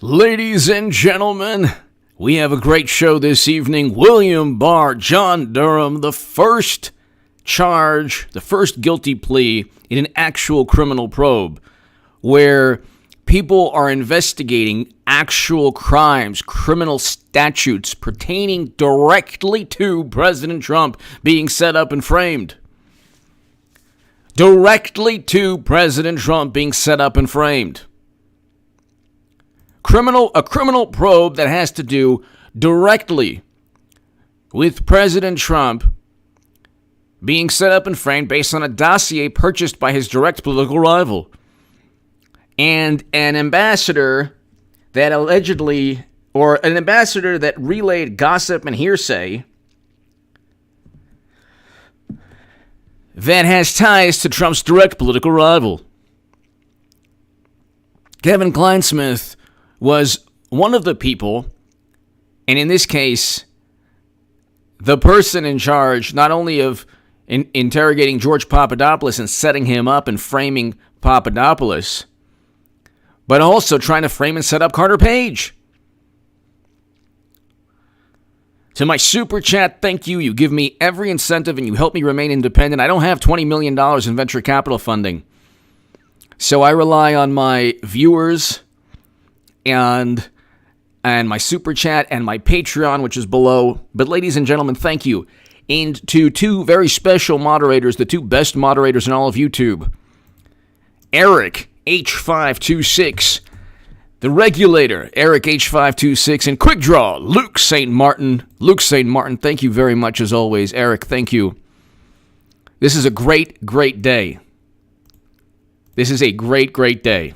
Ladies and gentlemen, we have a great show this evening. William Barr, John Durham, the first charge, the first guilty plea in an actual criminal probe where people are investigating actual crimes, criminal statutes pertaining directly to President Trump being set up and framed. Directly to President Trump being set up and framed. A criminal probe that has to do directly with President Trump being set up and framed based on a dossier purchased by his direct political rival. And an ambassador that allegedly, or an ambassador that relayed gossip and hearsay that has ties to Trump's direct political rival. Kevin Kleinsmith was one of the people, and in this case, the person in charge not only of interrogating George Papadopoulos and setting him up and framing Papadopoulos, but also trying to frame and set up Carter Page. To my super chat, thank you. You give me every incentive and you help me remain independent. I don't have $20 million in venture capital funding, so I rely on my viewers and my super chat and my Patreon, which is below. But ladies and gentlemen, thank you. And to two very special moderators, the two best moderators in all of YouTube. Eric H526, the regulator, Eric H526, and Quick Draw, Luke St. Martin. Luke St. Martin, thank you very much as always. Eric, thank you. This is a great, great day. This is a great, great day.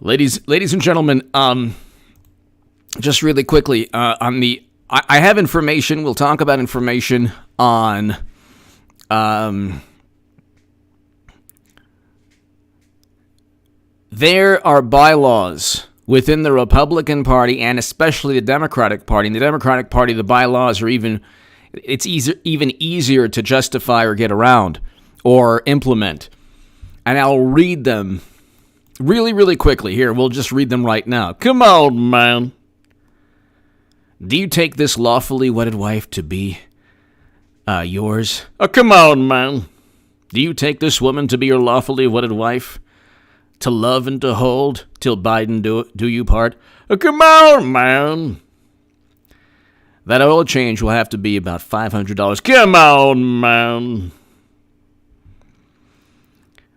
Ladies and gentlemen, just really quickly, I have information. We'll talk about information on there are bylaws within the Republican Party and especially the Democratic Party. In the Democratic Party, the bylaws are even easier to justify or get around or implement. And I'll read them really, really quickly. Here, we'll just read them right now. Come on, man. Do you take this lawfully wedded wife to be yours? Oh, come on, man. Do you take this woman to be your lawfully wedded wife? To love and to hold till Biden do you part? Oh, come on, man. That oil change will have to be about $500. Come on, man.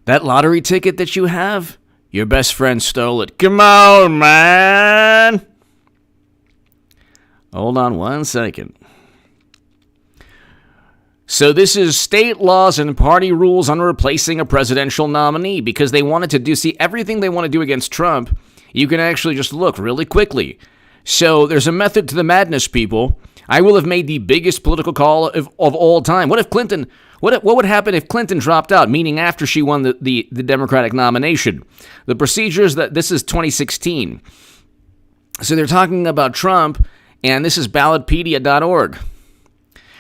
That lottery ticket that you have? Your best friend stole it. Come on, man. Hold on one second. So this is state laws and party rules on replacing a presidential nominee because they wanted to see everything they want to do against Trump. You can actually just look really quickly. So there's a method to the madness, people. I will have made the biggest political call of all time. What if Clinton... What would happen if Clinton dropped out, meaning after she won the Democratic nomination? The procedures this is 2016. So they're talking about Trump, and this is ballotpedia.org.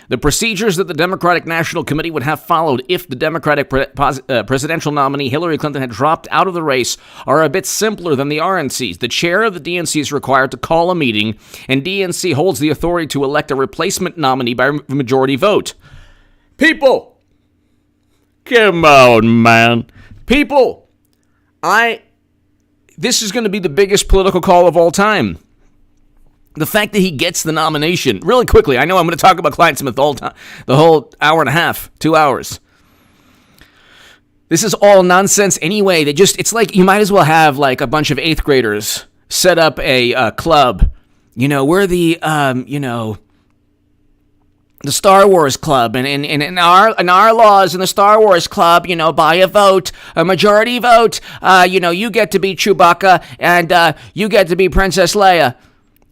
The procedures that the Democratic National Committee would have followed if the Democratic presidential nominee Hillary Clinton had dropped out of the race are a bit simpler than the RNC's. The chair of the DNC is required to call a meeting, and DNC holds the authority to elect a replacement nominee by majority vote. People, come on, man. People, this is going to be the biggest political call of all time. The fact that he gets the nomination, really quickly, I know I'm going to talk about Clinesmith the whole hour and a half, 2 hours. This is all nonsense anyway. It's like you might as well have like a bunch of 8th graders set up a club. You know, we're the Star Wars Club, and in our laws in the Star Wars Club, by a vote, a majority vote, you get to be Chewbacca, and you get to be Princess Leia.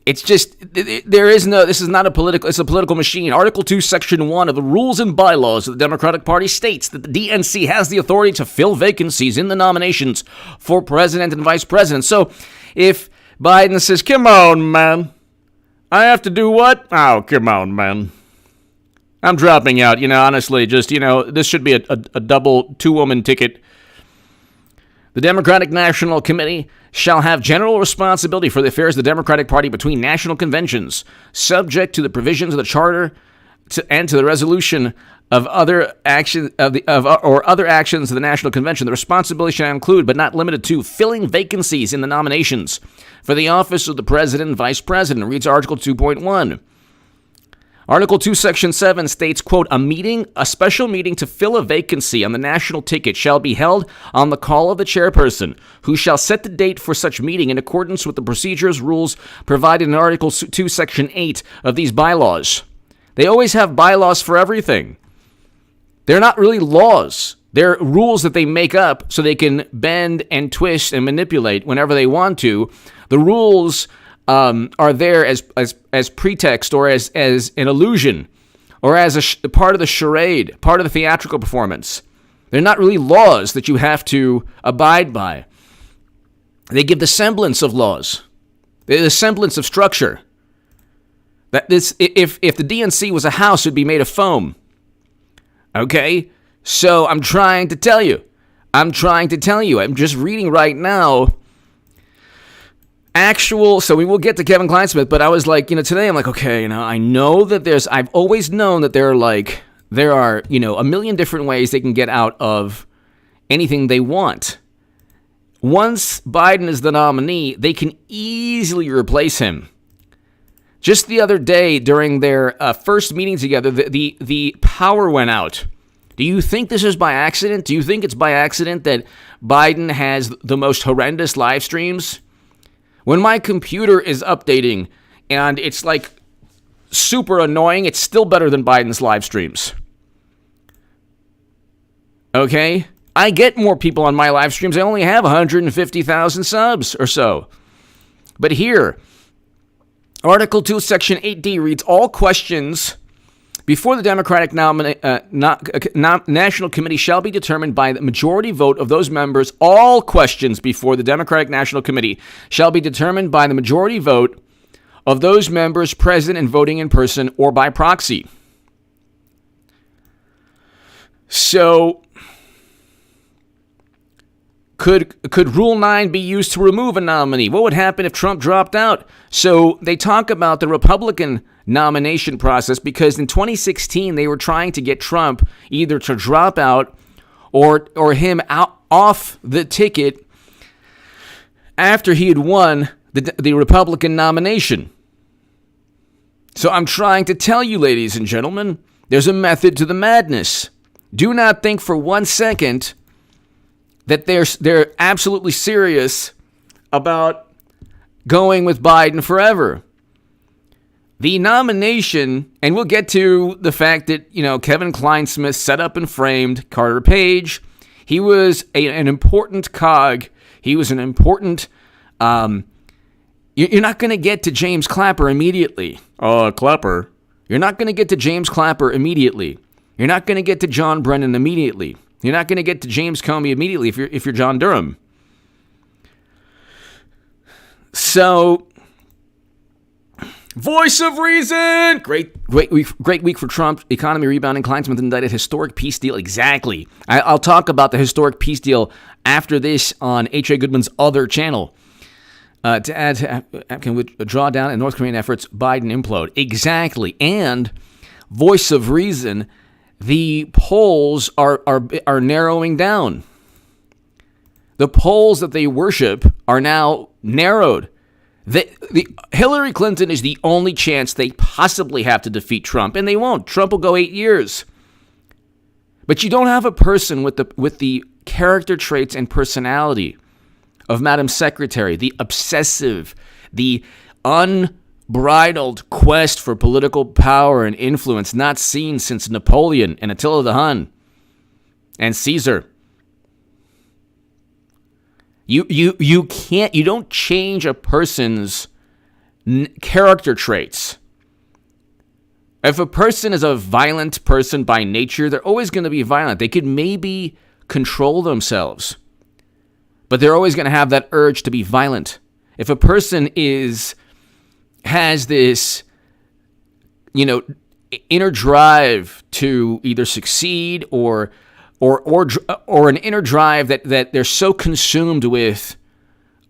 It's just, this is not it's a political machine. Article 2, Section 1 of the Rules and Bylaws of the Democratic Party states that the DNC has the authority to fill vacancies in the nominations for president and vice president. So if Biden says, come on, man, I have to do what? Oh, come on, man. I'm dropping out, honestly, just, this should be a double 2-woman ticket. The Democratic National Committee shall have general responsibility for the affairs of the Democratic Party between national conventions, subject to the provisions of the charter and to the resolution of other action or other actions of the National Convention. The responsibility shall include, but not limited to, filling vacancies in the nominations for the office of the President and Vice President, reads Article 2.1. Article 2, Section 7 states, quote, a special meeting to fill a vacancy on the national ticket shall be held on the call of the chairperson, who shall set the date for such meeting in accordance with the procedures rules provided in Article 2, Section 8 of these bylaws. They always have bylaws for everything. They're not really laws. They're rules that they make up so they can bend and twist and manipulate whenever they want to. The rules are there as pretext or as an illusion or as a part of the charade, part of the theatrical performance. They're not really laws that you have to abide by. They give the semblance of laws, the semblance of structure. That this, if the DNC was a house, it would be made of foam. Okay? So I'm trying to tell you. I'm just reading right now. So we will get to Kevin Kleinsmith, but I was like, today I'm like, okay, I know that I've always known that there are, a million different ways they can get out of anything they want. Once Biden is the nominee, they can easily replace him. Just the other day, during their first meeting together, the power went out. Do you think this is by accident? Do you think it's by accident that Biden has the most horrendous live streams? When my computer is updating and it's like super annoying, it's still better than Biden's live streams. Okay? I get more people on my live streams. I only have 150,000 subs or so. But here, Article 2, Section 8D reads, all questions before the Democratic National Committee shall be determined by the majority vote of those members. All questions before the Democratic National Committee shall be determined by the majority vote of those members present and voting in person or by proxy. So, could Rule 9 be used to remove a nominee? What would happen if Trump dropped out? So they talk about the Republican nomination process because in 2016 they were trying to get Trump either to drop out or him out off the ticket after he had won the Republican nomination. So I'm trying to tell you, ladies and gentlemen, there's a method to the madness. Do not think for 1 second that they're absolutely serious about going with Biden forever. The nomination, and we'll get to the fact that, Kevin Kleinsmith set up and framed Carter Page. He was an important cog. He was an important, you're not going to get to James Clapper immediately. Clapper. You're not going to get to James Clapper immediately. You're not going to get to John Brennan immediately. You're not going to get to James Comey immediately if you're John Durham. So, voice of reason. Great week for Trump. Economy rebounding. Clinesmith indicted historic peace deal. Exactly. I'll talk about the historic peace deal after this on H.A. Goodman's other channel. To add to can draw down in North Korean efforts, Biden implode. Exactly. And voice of reason. The polls are narrowing down. The polls that they worship are now narrowed. The Hillary Clinton is the only chance they possibly have to defeat Trump, and they won't. Trump will go 8 years. But you don't have a person with the character traits and personality of Madam Secretary, the obsessive, the unbridled quest for political power and influence not seen since Napoleon and Attila the Hun and Caesar. You don't change a person's character traits. If a person is a violent person by nature, they're always going to be violent. They could maybe control themselves, but they're always going to have that urge to be violent. If a person has this, inner drive to either succeed or an inner drive that they're so consumed with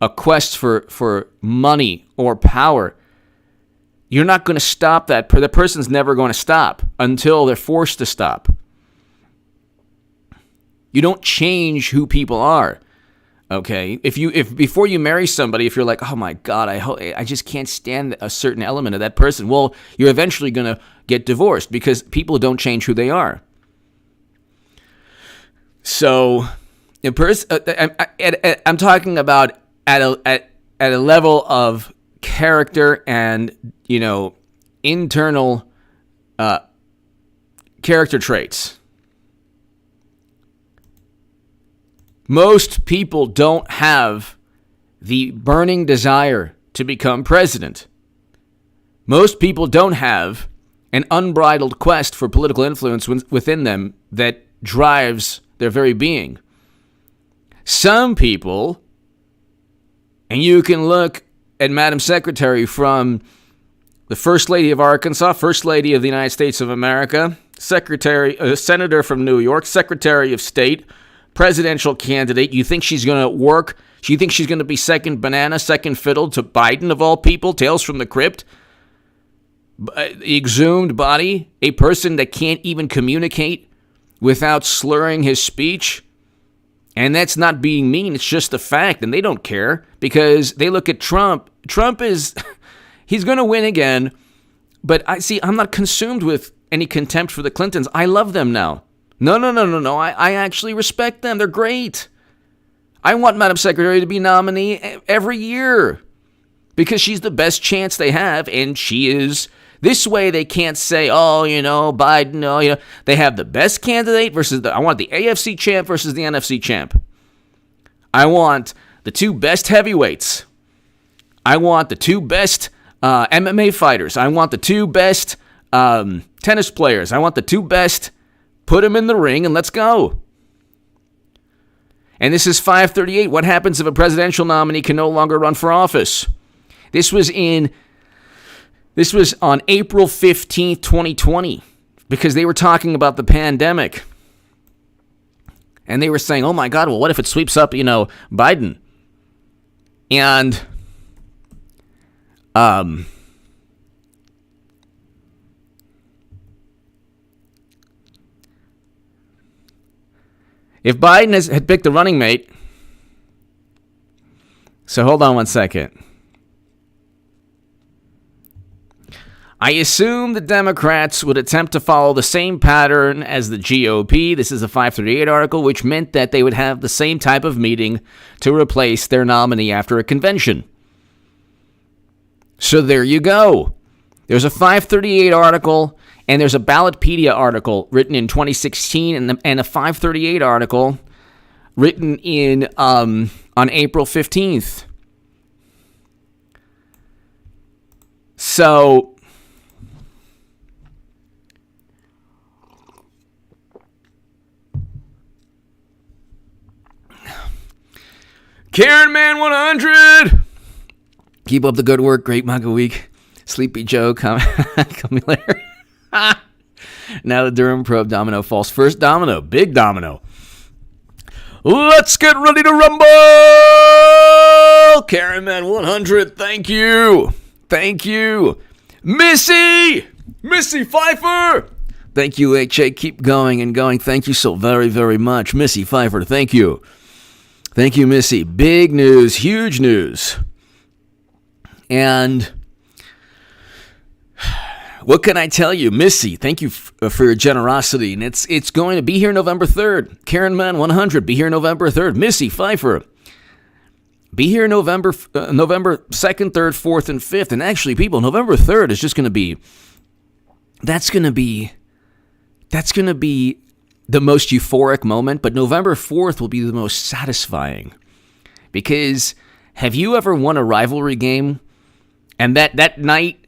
a quest for money or power, you're not going to stop that. The person's never going to stop until they're forced to stop. You don't change who people are. Okay, if before you marry somebody, if you're like, oh my God, I just can't stand a certain element of that person, well, you're eventually going to get divorced because people don't change who they are. So, I'm talking about at a level of character and internal character traits. Most people don't have the burning desire to become president. Most people don't have an unbridled quest for political influence within them that drives their very being. Some people, and you can look at Madam Secretary from the First Lady of Arkansas, First Lady of the United States of America, Senator from New York, Secretary of State, presidential candidate. You think she's going to work? You think she's going to be second banana, second fiddle to Biden of all people? Tales from the Crypt? Exhumed body? A person that can't even communicate without slurring his speech? And that's not being mean. It's just a fact. And they don't care because they look at Trump. Trump he's going to win again. But I'm not consumed with any contempt for the Clintons. I love them now. No. I actually respect them. They're great. I want Madam Secretary to be nominee every year because she's the best chance they have, and she is. This way they can't say, Biden, They have the best candidate versus I want the AFC champ versus the NFC champ. I want the two best heavyweights. I want the two best MMA fighters. I want the two best tennis players. I want the two best. Put them in the ring and let's go. And this is 538. What happens if a presidential nominee can no longer run for office? This was on April 15th, 2020, because they were talking about the pandemic. And they were saying, oh my God, well, what if it sweeps up, Biden? And, if Biden had picked a running mate, so hold on one second. I assume the Democrats would attempt to follow the same pattern as the GOP. This is a 538 article, which meant that they would have the same type of meeting to replace their nominee after a convention. So there you go. There's a 538 article. And there's a Ballotpedia article written in 2016 and a 538 article written on April 15th. So, Karen Man 100! Keep up the good work. Great mug a week. Sleepy Joe, come later. Now the Durham probe domino falls. First domino, big domino. Let's get ready to rumble! Karen Man 100, thank you. Thank you. Missy Pfeiffer! Thank you, HA. Keep going and going. Thank you so very, very much. Missy Pfeiffer, thank you. Thank you, Missy. Big news, huge news. And what can I tell you? Missy, thank you for your generosity. And it's going to be here November 3rd. Karen Man 100, be here November 3rd. Missy Pfeiffer, be here November 2nd, 3rd, 4th, and 5th. And actually, people, November 3rd is just going to be, that's going to be the most euphoric moment. But November 4th will be the most satisfying. Because have you ever won a rivalry game and that night,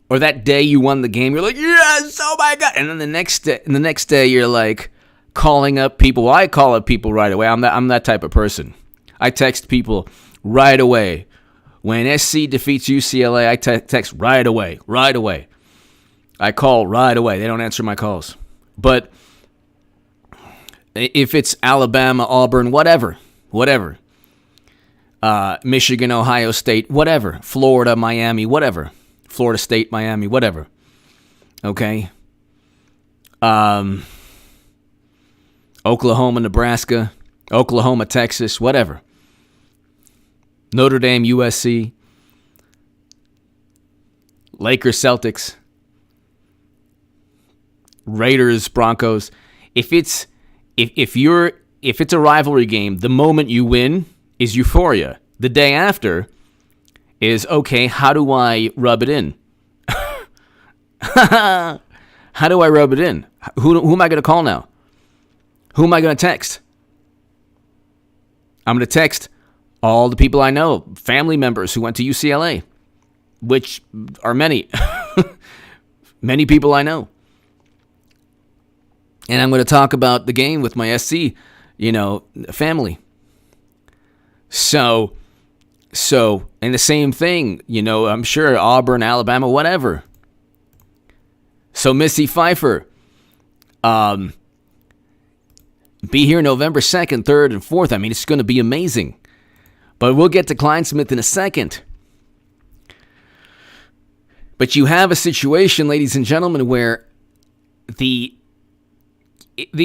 or that day you won the game, you're like, yes, oh my God. And then the next day you're like calling up people. Well, I call up people right away. I'm that type of person. I text people right away. When SC defeats UCLA, I text right away. I call right away. They don't answer my calls. But if it's Alabama, Auburn, whatever. Michigan, Ohio State, whatever. Florida, Miami, whatever. Florida State, Miami, whatever. Okay? Oklahoma, Nebraska, Oklahoma, Texas, whatever. Notre Dame, USC, Lakers, Celtics, Raiders, Broncos. If it's a rivalry game, the moment you win is euphoria. The day after is, okay, how do I rub it in? How do I rub it in? Who am I going to call now? Who am I going to text? I'm going to text all the people I know, family members who went to UCLA, which are many. Many people I know. And I'm going to talk about the game with my SC, family. So, and the same thing, I'm sure Auburn, Alabama, whatever. So Missy Pfeiffer, be here November 2nd, 3rd, and 4th. I mean, it's going to be amazing. But we'll get to Clinesmith in a second. But you have a situation, ladies and gentlemen, where the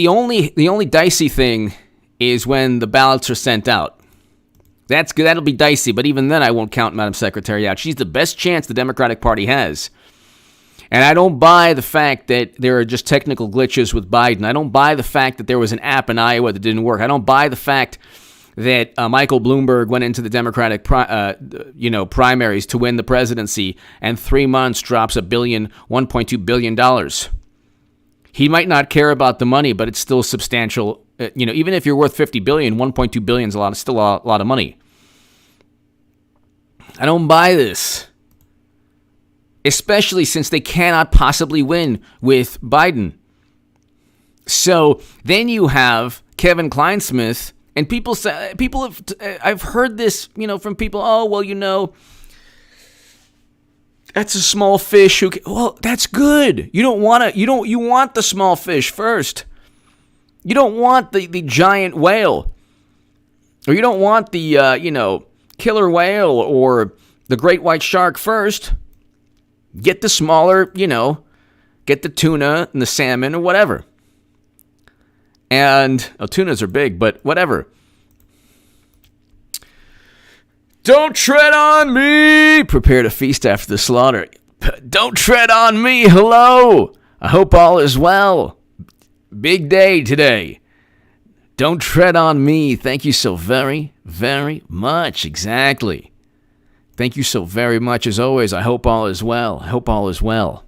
only dicey thing is when the ballots are sent out. That'll be dicey, but even then I won't count Madam Secretary out. She's the best chance the Democratic Party has. And I don't buy the fact that there are just technical glitches with Biden. I don't buy the fact that there was an app in Iowa that didn't work. I don't buy the fact that Michael Bloomberg went into the Democratic primaries to win the presidency and 3 months drops $1.2 billion. He might not care about the money, but it's still substantial. Even if you're worth $50 billion, $1.2 billion is still a lot of money. I don't buy this. Especially since they cannot possibly win with Biden. So then you have Kevin Kleinsmith, and I've heard this, from people. Oh, well, that's a small fish. Well, that's good. You want the small fish first. You don't want the giant whale, or you don't want the killer whale or the great white shark first. Get the smaller, get the tuna and the salmon or whatever. And, tunas are big, but whatever. Don't tread on me! Prepare to feast after the slaughter. Don't tread on me! Hello! I hope all is well. Big day today. Don't tread on me. Thank you so very, very much. Exactly. Thank you so very much, as always. I hope all is well. I hope all is well.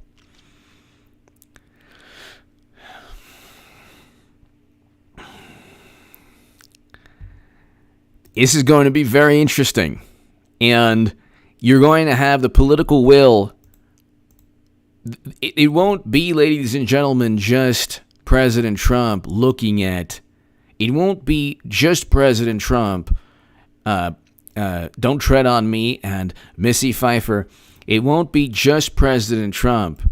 This is going to be very interesting. And you're going to have the political will. It won't be, ladies and gentlemen, just President Trump looking at. It won't be just President Trump Don't Tread on Me and Missy Pfeiffer. It won't be just President Trump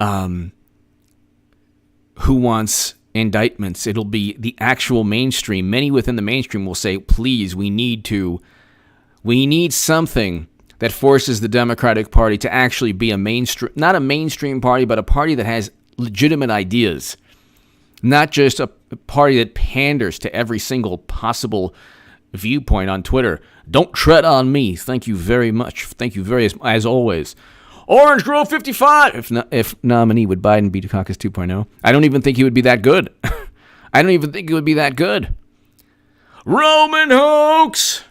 who wants indictments. It'll be the actual mainstream. Many within the mainstream will say, please, we need something that forces the Democratic Party to actually be not a mainstream party, but a party that has legitimate ideas. Not just a party that panders to every single possible viewpoint on Twitter. Don't tread on me. Thank you very much. Thank you as always. Orange Grove 55. If nominee, would Biden be Dukakis 2.0? I don't even think he would be that good. I don't even think he would be that good. Roman hoax.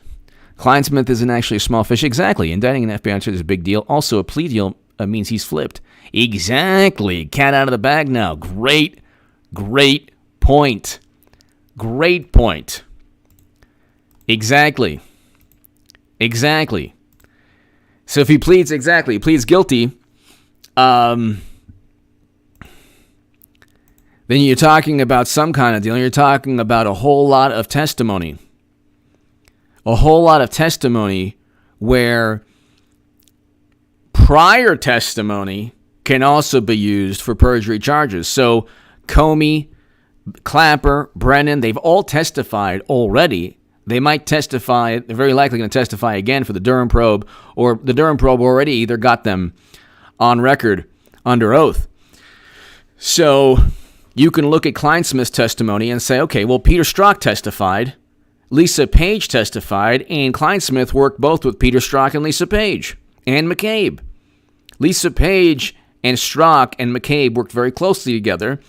Clinesmith isn't actually a small fish. Exactly. Indicting an FBI officer is a big deal. Also, a plea deal means he's flipped. Exactly. Cat out of the bag now. Great point. Great point. Exactly. So if he pleads guilty, then you're talking about some kind of deal. You're talking about a whole lot of testimony. A whole lot of testimony where prior testimony can also be used for perjury charges. So Comey, Clapper, Brennan, they've all testified already They might testify. They're very likely going to testify again for the Durham probe, or the Durham probe already either got them on record under oath. So you can look at Clinesmith's testimony and say, okay, well, Peter Strzok testified, Lisa Page testified, and Kleinsmith worked both with Peter Strzok and Lisa Page and McCabe. Lisa Page and Strzok and McCabe worked very closely together,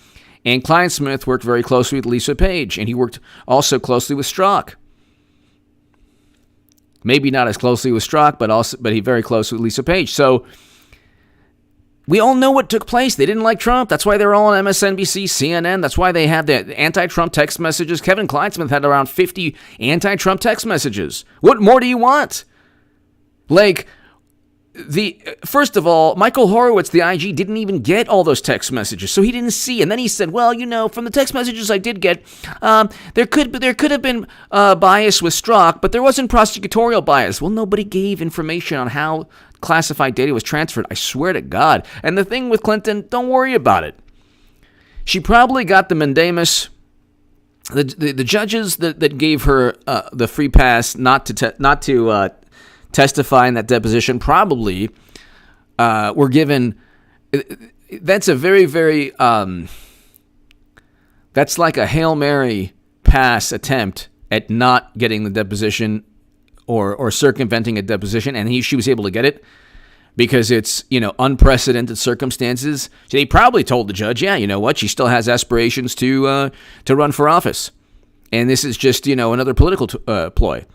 and Kleinsmith worked very closely with Lisa Page, and he worked also closely with Strzok. Maybe not as closely with Strzok, but he very close with Lisa Page. So we all know what took place. They didn't like Trump. That's why they were all on MSNBC, CNN. That's why they had the anti-Trump text messages. Kevin Kleinsmith had around 50 anti-Trump text messages. What more do you want? First of all, Michael Horowitz, the IG, didn't even get all those text messages, so he didn't see. And then he said, well, from the text messages I did get, there could have been bias with Strzok, but there wasn't prosecutorial bias. Well, nobody gave information on how classified data was transferred. I swear to God. And the thing with Clinton, don't worry about it. She probably got the mandamus. The judges that gave her the free pass not to testify in that deposition probably were given. That's a very, very that's like a Hail Mary pass attempt at not getting the deposition or circumventing a deposition, and she was able to get it because it's unprecedented circumstances. So they probably told the judge, yeah, you know what, she still has aspirations to run for office, and this is just another political ploy.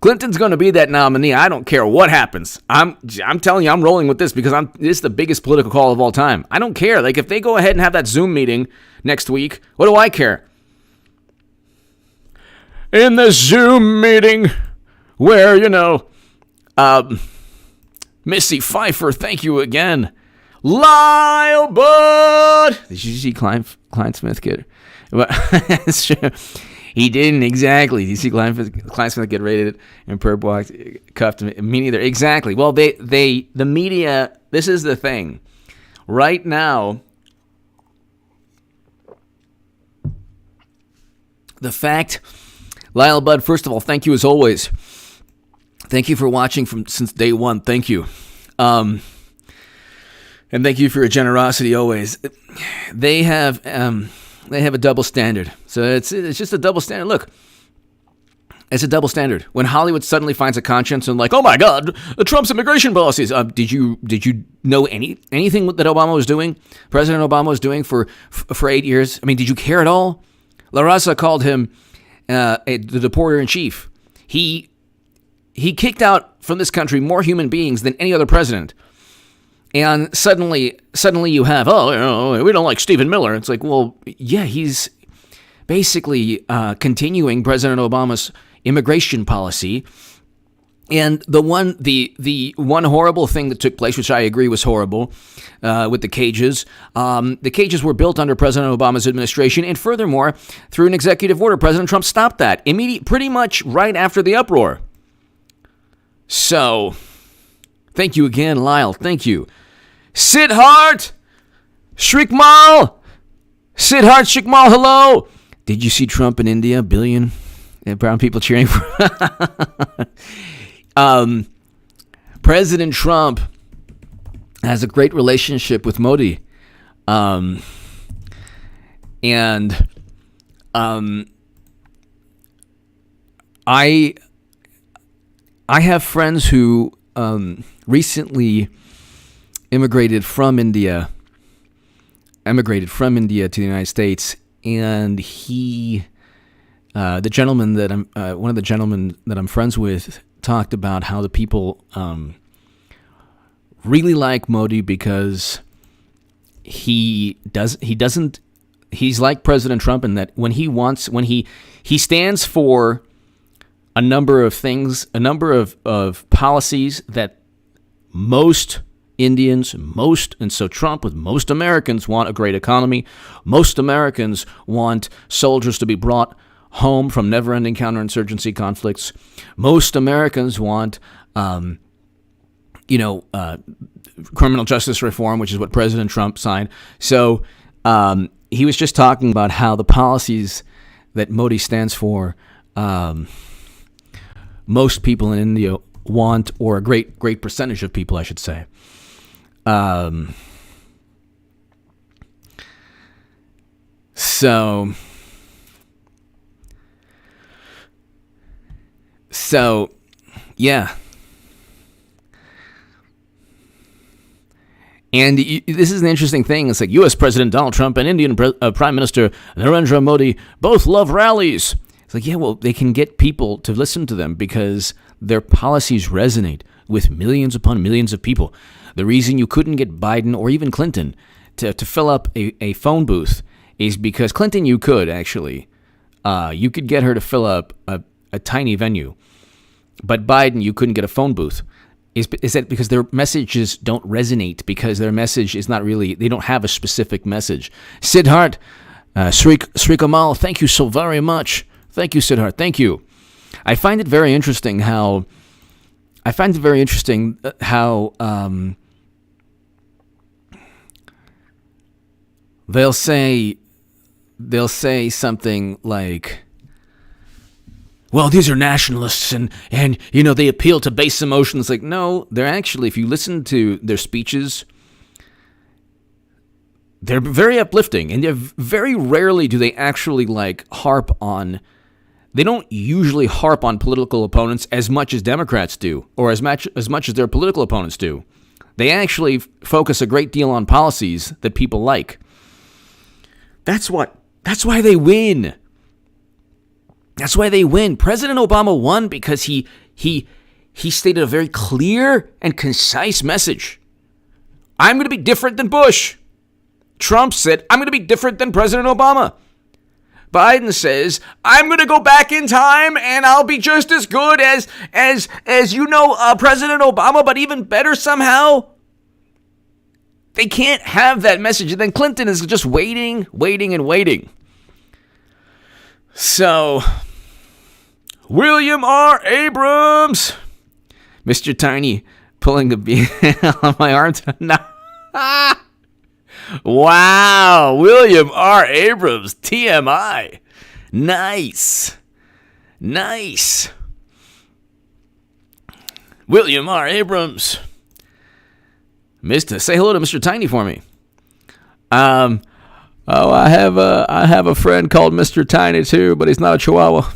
Clinton's going to be that nominee. I don't care what happens. I'm telling you, I'm rolling with this because this is the biggest political call of all time. I don't care. If they go ahead and have that Zoom meeting next week, what do I care? In the Zoom meeting where, Missy Pfeiffer, thank you again. Lyle Bud! Did you see Clinesmith get That's true. He didn't exactly. Did you see Clinesmith get raided and perp walked, cuffed him? Me neither. Exactly. Well, the media, this is the thing. Right now, the fact, Lyle Budd, first of all, thank you as always. Thank you for watching since day one. Thank you. And thank you for your generosity always. They have a double standard. So it's just a double standard. Look, it's a double standard. When Hollywood suddenly finds a conscience and oh my God, Trump's immigration policies. Did you know anything that Obama was doing? President Obama was doing for 8 years? I mean, did you care at all? La Raza called him the deporter in chief. He kicked out from this country more human beings than any other president. And suddenly you have, we don't like Stephen Miller. It's well, yeah, he's basically continuing President Obama's immigration policy. And the one horrible thing that took place, which I agree was horrible, with the cages were built under President Obama's administration. And furthermore, through an executive order, President Trump stopped that pretty much right after the uproar. So, thank you again, Lyle. Thank you. Sid Hart! Shrikmal! Sid Hart, Shrikmal, hello! Did you see Trump in India? A billion brown people cheering for President Trump has a great relationship with Modi. I have friends who recently emigrated from India to the United States, and one of the gentlemen that I'm friends with talked about how the people really like Modi because he's like President Trump in that when he stands for a number of things, a number of policies that most Indians, and so Trump with most Americans want a great economy. Most Americans want soldiers to be brought home from never-ending counterinsurgency conflicts. Most Americans want, criminal justice reform, which is what President Trump signed. So he was just talking about how the policies that Modi stands for most people in India want, or a great percentage of people, I should say. So yeah. And this is an interesting thing. It's like U.S. President Donald Trump and Indian Prime Minister Narendra Modi both love rallies. It's like, yeah, well, they can get people to listen to them because their policies resonate with millions upon millions of people. The reason you couldn't get Biden or even Clinton to fill up a phone booth is because Clinton, you could actually. You could get her to fill up a tiny venue. But Biden, you couldn't get a phone booth. Is that because their messages don't resonate, because their message is not really, they don't have a specific message. Siddharth, Sri Kamal, thank you so very much. Thank you, Siddharth. Thank you. I find it very interesting how they'll say something like, well, these are nationalists and they appeal to base emotions. Like, no, they're actually, if you listen to their speeches, they're very uplifting, and they're very rarely do they actually harp on. They don't usually harp on political opponents as much as Democrats do, or as much as their political opponents do. They actually focus a great deal on policies that people like. That's why they win. That's why they win. President Obama won because he stated a very clear and concise message. I'm going to be different than Bush. Trump said, I'm going to be different than President Obama. Biden says, I'm going to go back in time and I'll be just as good as President Obama, but even better somehow. They can't have that message. And then Clinton is just waiting. So, William R. Abrams. Mr. Tiny pulling the bean on my arm. Wow. William R. Abrams. TMI. Nice. William R. Abrams. Say hello to Mr. Tiny for me. I have a friend called Mr. Tiny too, but he's not a Chihuahua.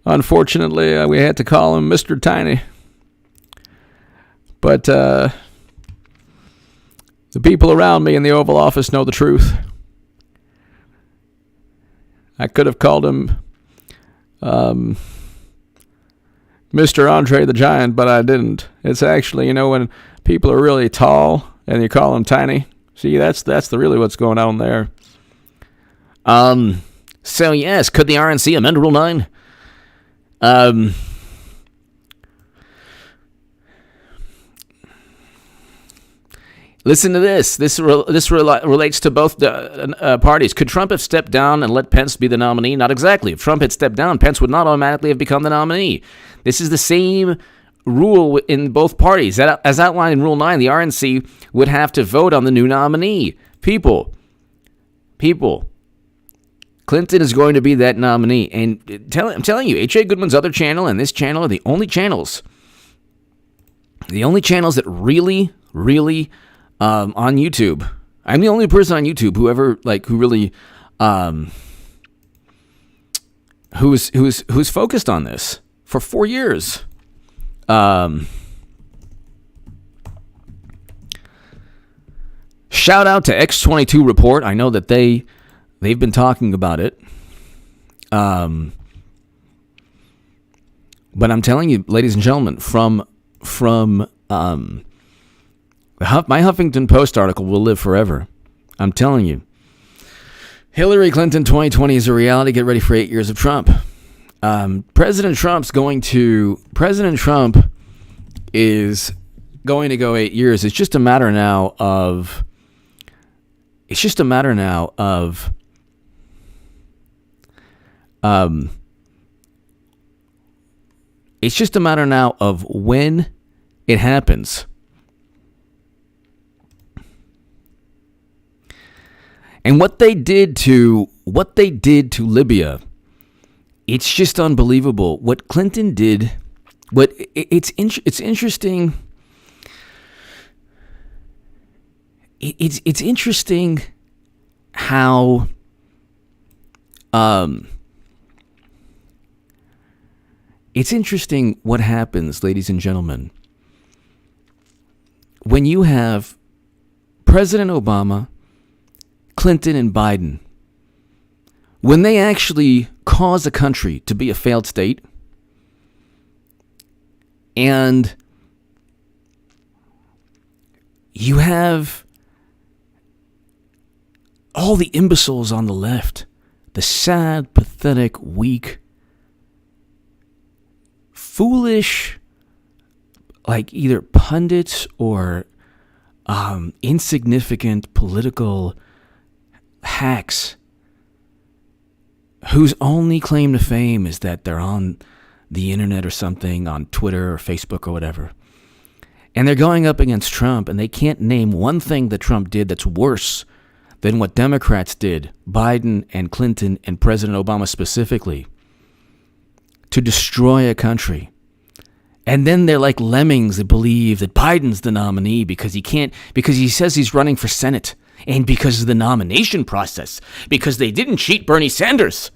Unfortunately, we had to call him Mr. Tiny. But the people around me in the Oval Office know the truth. I could have called him Mr. Andre the Giant, but I didn't. It's actually, when people are really tall and you call them tiny. See, that's really what's going on there. So yes, could the RNC amend Rule 9? Listen to this. This relates to both parties. Could Trump have stepped down and let Pence be the nominee? Not exactly. If Trump had stepped down, Pence would not automatically have become the nominee. This is the same rule in both parties. As outlined in Rule 9, the RNC would have to vote on the new nominee. People. Clinton is going to be that nominee. And I'm telling you, H.A. Goodman's other channel and this channel are the only channels that really on YouTube. I'm the only person on YouTube who's focused on this for 4 years. Shout out to X22 Report. I know that they've been talking about it. But I'm telling you, ladies and gentlemen, from my Huffington Post article will live forever. I'm telling you. Hillary Clinton 2020 is a reality. Get ready for 8 years of Trump. President Trump is going to go 8 years. It's just a matter now of when it happens. And what they did to Libya it's just unbelievable what Clinton did. It's interesting. It's interesting how it's interesting what happens, ladies and gentlemen, when you have President Obama, Clinton, and Biden, when they actually cause a country to be a failed state, and you have all the imbeciles on the left, the sad, pathetic, weak, foolish, like either pundits or insignificant political hacks whose only claim to fame is that they're on the internet or something, on Twitter or Facebook or whatever. And they're going up against Trump, and they can't name one thing that Trump did that's worse than what Democrats did, Biden and Clinton and President Obama specifically, to destroy a country. And then they're like lemmings that believe that Biden's the nominee because he says he's running for Senate, and because of the nomination process, because they didn't cheat Bernie Sanders.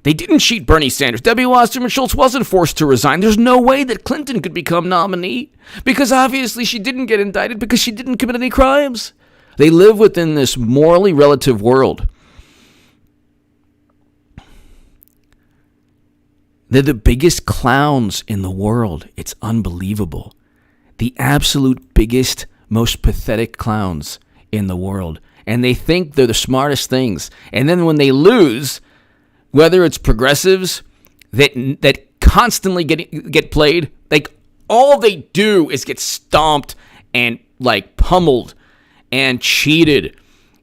They didn't cheat Bernie Sanders. Debbie Wasserman Schultz wasn't forced to resign. There's no way that Clinton could become nominee because obviously she didn't get indicted because she didn't commit any crimes. They live within this morally relative world. They're the biggest clowns in the world. It's unbelievable. The absolute biggest, most pathetic clowns in the world. And they think they're the smartest things. And then when they lose, whether it's progressives that constantly get played, like all they do is get stomped and like pummeled and cheated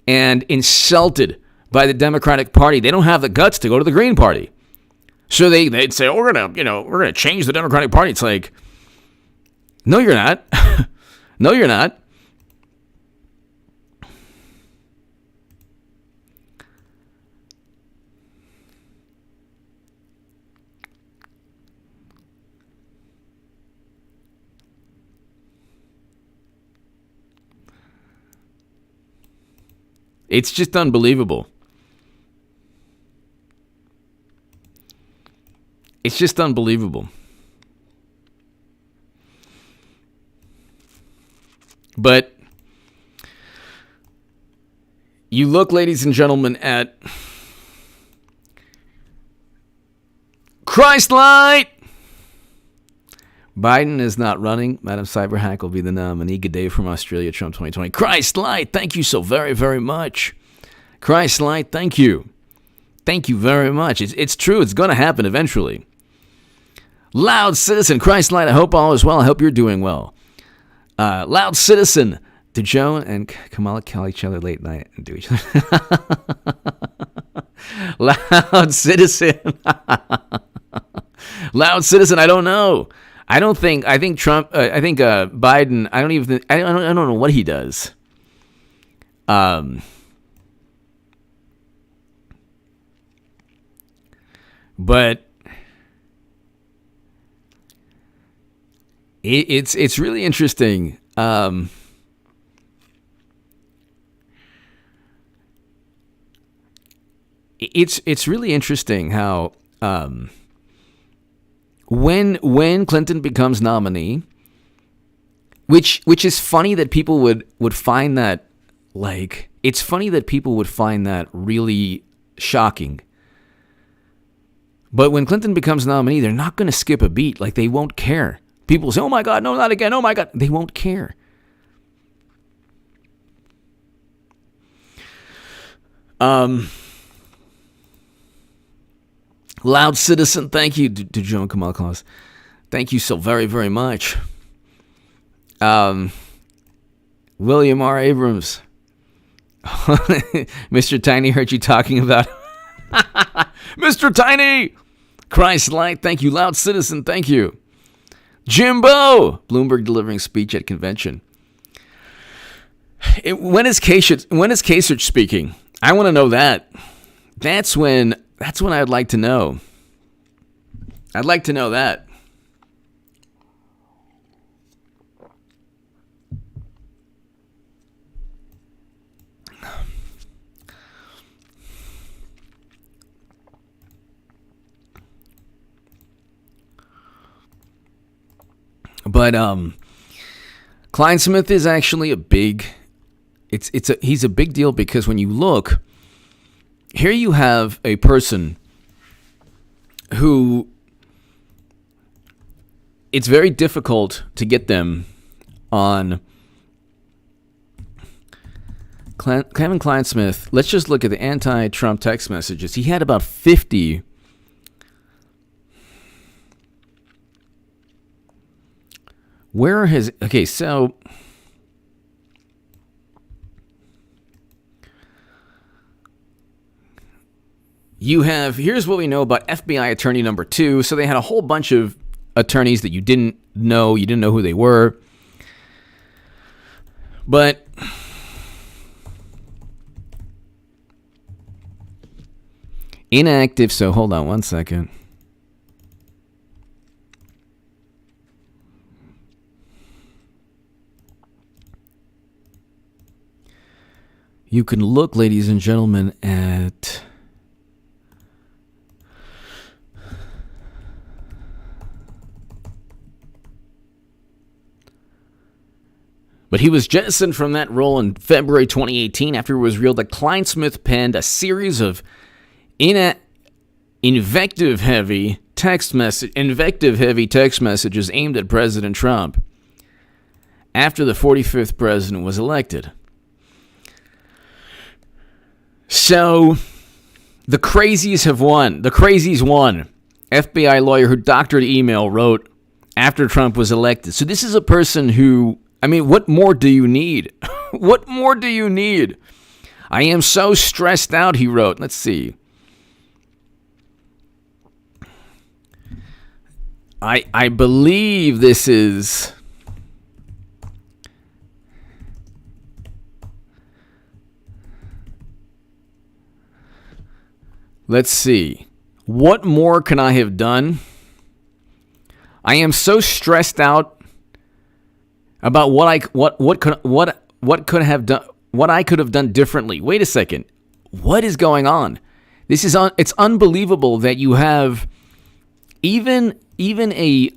and insulted by the Democratic Party. They don't have the guts to go to the Green Party. So they'd say, we're gonna change the Democratic Party. It's like, no, you're not. No, you're not. It's just unbelievable. It's just unbelievable. But you look, ladies and gentlemen, at Christ Light. Biden is not running. Madam Cyberhack will be the nominee. Good day from Australia, Trump 2020. Christ Light, thank you so very, very much. Christ Light, thank you. Thank you very much. It's true. It's going to happen eventually. Loud Citizen, Christ Light, I hope all is well. I hope you're doing well. Loud Citizen, do Joe and Kamala call each other late night and do each other? Loud Citizen. Loud Citizen, I don't know. I think Trump, Biden, I don't know what he does. But it's really interesting. It's really interesting how when Clinton becomes nominee, which is funny that people would find that, like, it's funny that people would find that really shocking. But when Clinton becomes nominee, they're not going to skip a beat. Like, they won't care. People say, oh my God, no, not again. Oh my God. They won't care. Loud Citizen, thank you to Joan Kamal Claus. Thank you so very, very much. William R. Abrams. Mr. Tiny heard you talking about Mr. Tiny. Christ Light, thank you. Loud Citizen, thank you. Jimbo, Bloomberg delivering speech at convention. When is Kasich speaking? I want to know that. That's when I'd like to know. I'd like to know that. But Clinesmith is actually he's a big deal because when you look, here you have a person who it's very difficult to get them on Kevin Kleinsmith. Let's just look at the anti-Trump text messages. He had about 50. Okay, so here's what we know about FBI attorney number 2. So they had a whole bunch of attorneys that you didn't know who they were. But inactive, so hold on one second. You can look, ladies and gentlemen, at but he was jettisoned from that role in February 2018 after it was revealed that Clinesmith penned a series of invective-heavy text messages aimed at President Trump after the 45th president was elected. So, the crazies have won. The crazies won. FBI lawyer who doctored email wrote after Trump was elected. So this is a person who, what more do you need? What more do you need? I am so stressed out, he wrote. Let's see. I believe this is... Let's see. What more can I have done? I am so stressed out about what I could have done differently. Wait a second. What is going on? It's unbelievable that you have even a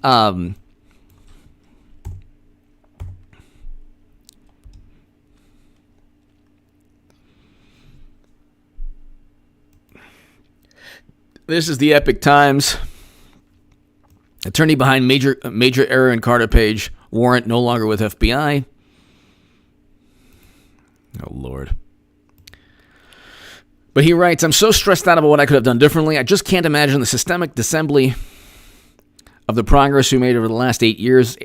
This is the Epic Times. Attorney behind major error in Carter Page warrant no longer with FBI. Oh, Lord. But he writes, I'm so stressed out about what I could have done differently. I just can't imagine the systemic dissembly of the progress we made over the last 8 years.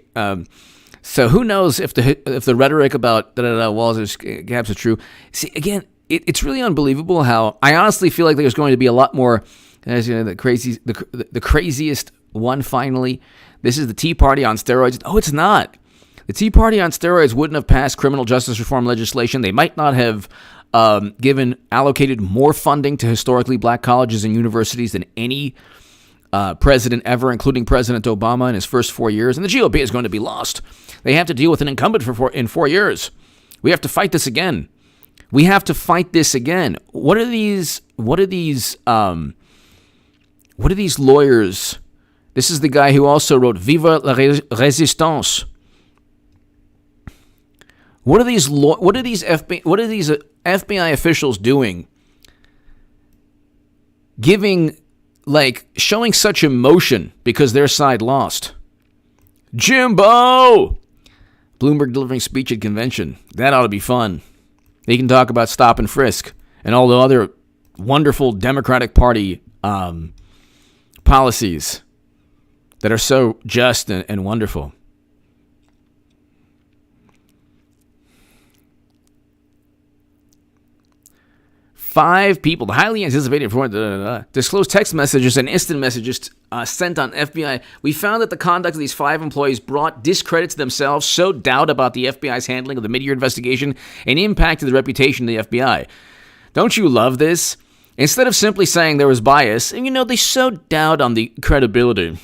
So who knows if the rhetoric about walls and gaps is true. See, again, it's really unbelievable how I honestly feel like there's going to be a lot more. As you know, the craziest one finally. This is the Tea Party on steroids. Oh, it's not. The Tea Party on steroids wouldn't have passed criminal justice reform legislation. They might not have allocated more funding to historically black colleges and universities than any president ever, including President Obama in his first 4 years. And the GOP is going to be lost. They have to deal with an incumbent in 4 years. We have to fight this again. What are these lawyers? This is the guy who also wrote Viva la Résistance. What are these FBI officials doing? Showing such emotion because their side lost. Jimbo! Bloomberg delivering speech at convention. That ought to be fun. They can talk about stop and frisk and all the other wonderful Democratic Party policies that are so just and wonderful. Five people, the highly anticipated disclosed text messages and instant messages sent on FBI. We found that the conduct of these 5 employees brought discredit to themselves, sowed doubt about the FBI's handling of the mid-year investigation, and impacted the reputation of the FBI. Don't you love this? Instead of simply saying there was bias, and they so doubt on the credibility.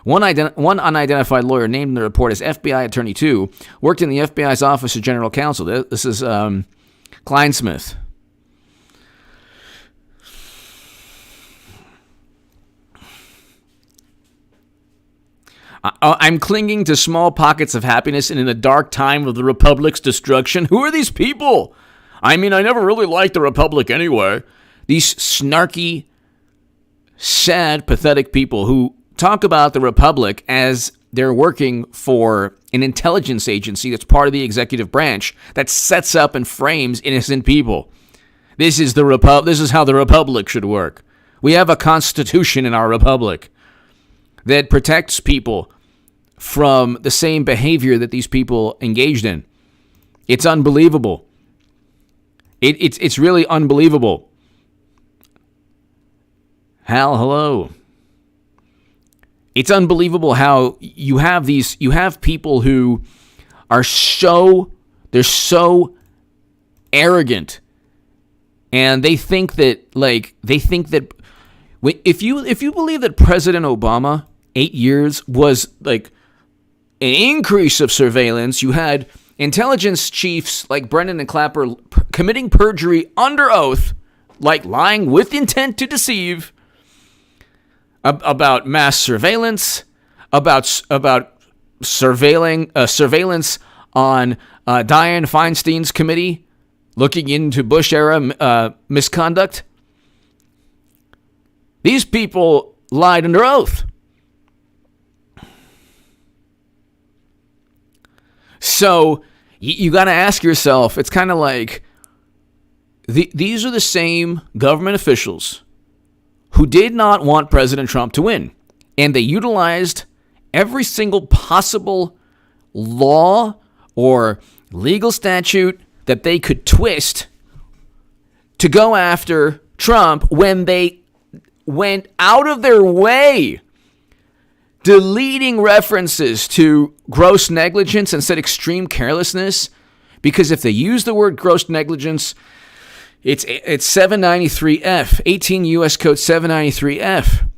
One unidentified lawyer named in the report as FBI Attorney 2 worked in the FBI's Office of General Counsel. This is Clinesmith. I'm clinging to small pockets of happiness and in the dark time of the Republic's destruction. Who are these people? I never really liked the Republic anyway. These snarky, sad, pathetic people who talk about the Republic as they're working for an intelligence agency that's part of the executive branch that sets up and frames innocent people. This is how the Republic should work. We have a constitution in our Republic that protects people from the same behavior that these people engaged in. It's unbelievable. It's really unbelievable. Hal, hello. It's unbelievable how you have people who are so arrogant, and they think that if you believe that President Obama 8 years was like an increase of surveillance, you had intelligence chiefs like Brennan and Clapper committing perjury under oath, like lying with intent to deceive, about mass surveillance, about surveillance on Dianne Feinstein's committee looking into Bush-era misconduct. These people lied under oath. So you got to ask yourself, it's kind of like these are the same government officials who did not want President Trump to win. And they utilized every single possible law or legal statute that they could twist to go after Trump when they went out of their way deleting references to gross negligence and said extreme carelessness. Because if they use the word gross negligence, it's 793F, 18 U.S. Code 793F.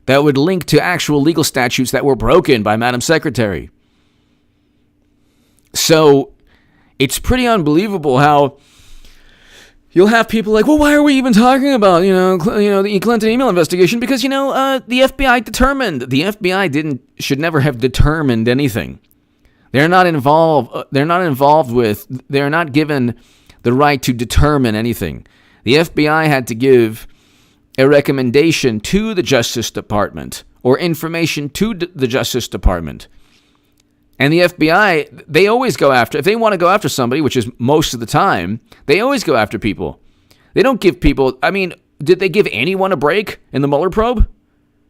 That would link to actual legal statutes that were broken by Madam Secretary. So it's pretty unbelievable how you'll have people like, well, why are we even talking about, the Clinton email investigation? Because, the FBI determined. The FBI should never have determined anything. They're not involved. They're not given the right to determine anything. The FBI had to give a recommendation to the Justice Department or information to the Justice Department. And the FBI, they always go after, if they want to go after somebody, which is most of the time, they always go after people. They don't give people, did they give anyone a break in the Mueller probe?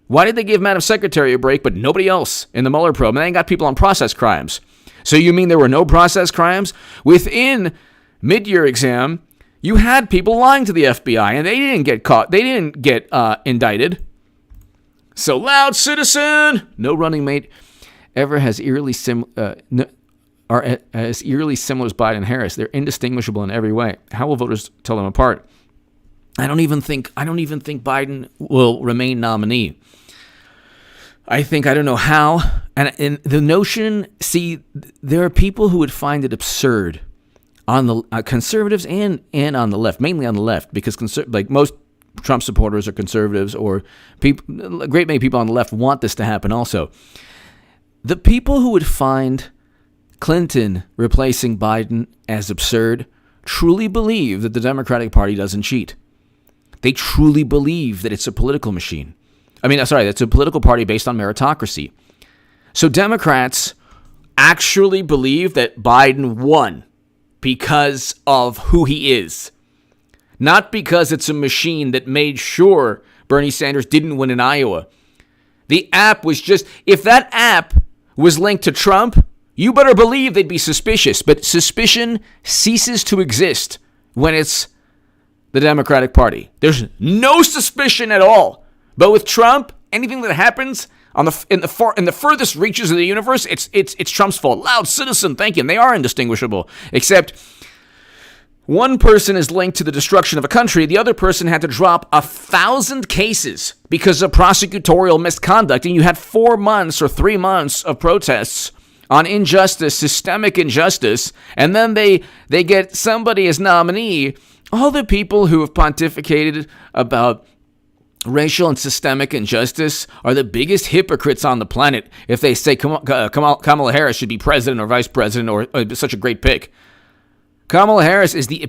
Why did they give Madam Secretary a break, but nobody else in the Mueller probe? And they got people on process crimes. So you mean there were no process crimes? Within mid-year exam, you had people lying to the FBI, and they didn't get caught. They didn't get indicted. So loud citizen, no running mate ever has eerily similar as Biden and Harris. They're indistinguishable in every way. How will voters tell them apart? I don't even think Biden will remain nominee. I don't know how. And the notion, there are people who would find it absurd on the conservatives and on the left, mainly on the left, because most Trump supporters are conservatives, or a great many people on the left want this to happen also. The people who would find Clinton replacing Biden as absurd truly believe that the Democratic Party doesn't cheat. They truly believe that it's a political machine. It's a political party based on meritocracy. So Democrats actually believe that Biden won because of who he is, not because it's a machine that made sure Bernie Sanders didn't win in Iowa. The app was if that app was linked to Trump, you better believe they'd be suspicious. But suspicion ceases to exist when it's the Democratic Party. There's no suspicion at all. But with Trump, anything that happens in the furthest reaches of the universe, it's Trump's fault. Loud citizen, thank you. And they are indistinguishable. Except one person is linked to the destruction of a country. The other person had to drop 1,000 cases because of prosecutorial misconduct. And you had 4 months or 3 months of protests on injustice, systemic injustice. And then they get somebody as nominee. All the people who have pontificated about racial and systemic injustice are the biggest hypocrites on the planet if they say Kamala Harris should be president or vice president or such a great pick. Kamala Harris is the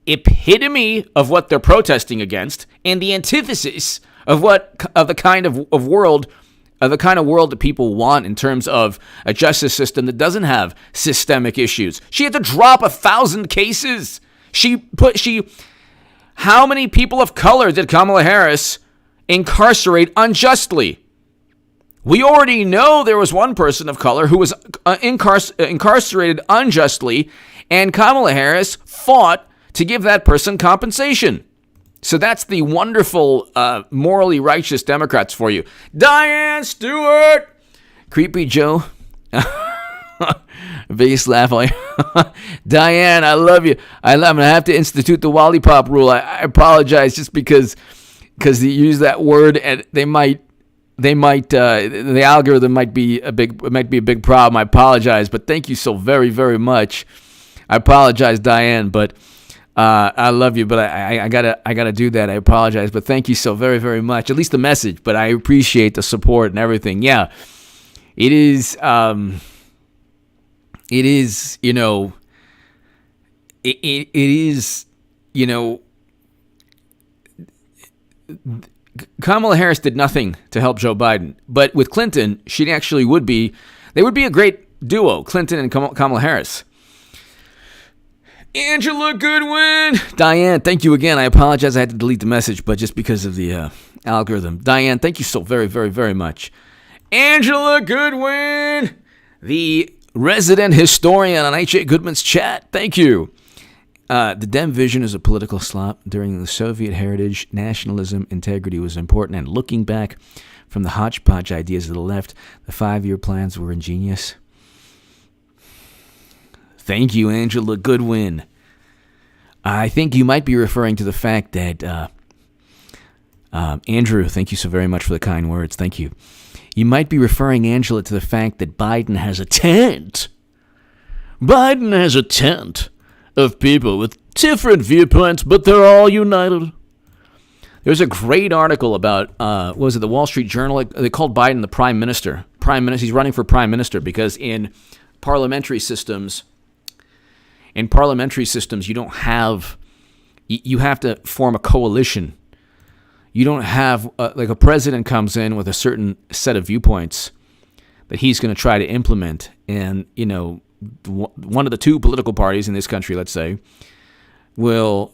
epitome of what they're protesting against and the antithesis of the kind of world that people want in terms of a justice system that doesn't have systemic issues. She had to drop 1,000 cases. How many people of color did Kamala Harris incarcerate unjustly? We already know there was one person of color who was incarcerated unjustly, and Kamala Harris fought to give that person compensation. So that's the wonderful, morally righteous Democrats for you. Diane Stewart! Creepy Joe. Biggest laugh. Diane, I love you. I'm going to have to institute the lollipop rule. I apologize just because you use that word and the algorithm might be a big problem. I apologize, but thank you so very, very much. I apologize, Diane, but I love you, but I gotta do that. I apologize, but thank you so very, very much. At least the message, but I appreciate the support and everything. Yeah, it is. It is. It is. Kamala Harris did nothing to help Joe Biden, but with Clinton, they would be a great duo, Clinton and Kamala Harris. Angela Goodwin. Diane, thank you again. I apologize I had to delete the message, but just because of the algorithm. Diane, thank you so very, very, very much. Angela Goodwin, the resident historian on H.A. Goodman's chat. Thank you. The Dem vision is a political slop. During the Soviet heritage, nationalism, integrity was important, and looking back from the hodgepodge ideas of the left, the 5-year plans were ingenious. Thank you, Angela Goodwin. I think you might be referring to the fact that, Andrew, thank you so very much for the kind words. Thank you. You might be referring, Angela, to the fact that Biden has a tent. Biden has a tent of people with different viewpoints, but they're all united. There's a great article about, the Wall Street Journal? They called Biden the prime minister. He's running for prime minister because in parliamentary systems, you don't have, you have to form a coalition. You don't have, a president comes in with a certain set of viewpoints that he's going to try to implement. And, one of the two political parties in this country, let's say, the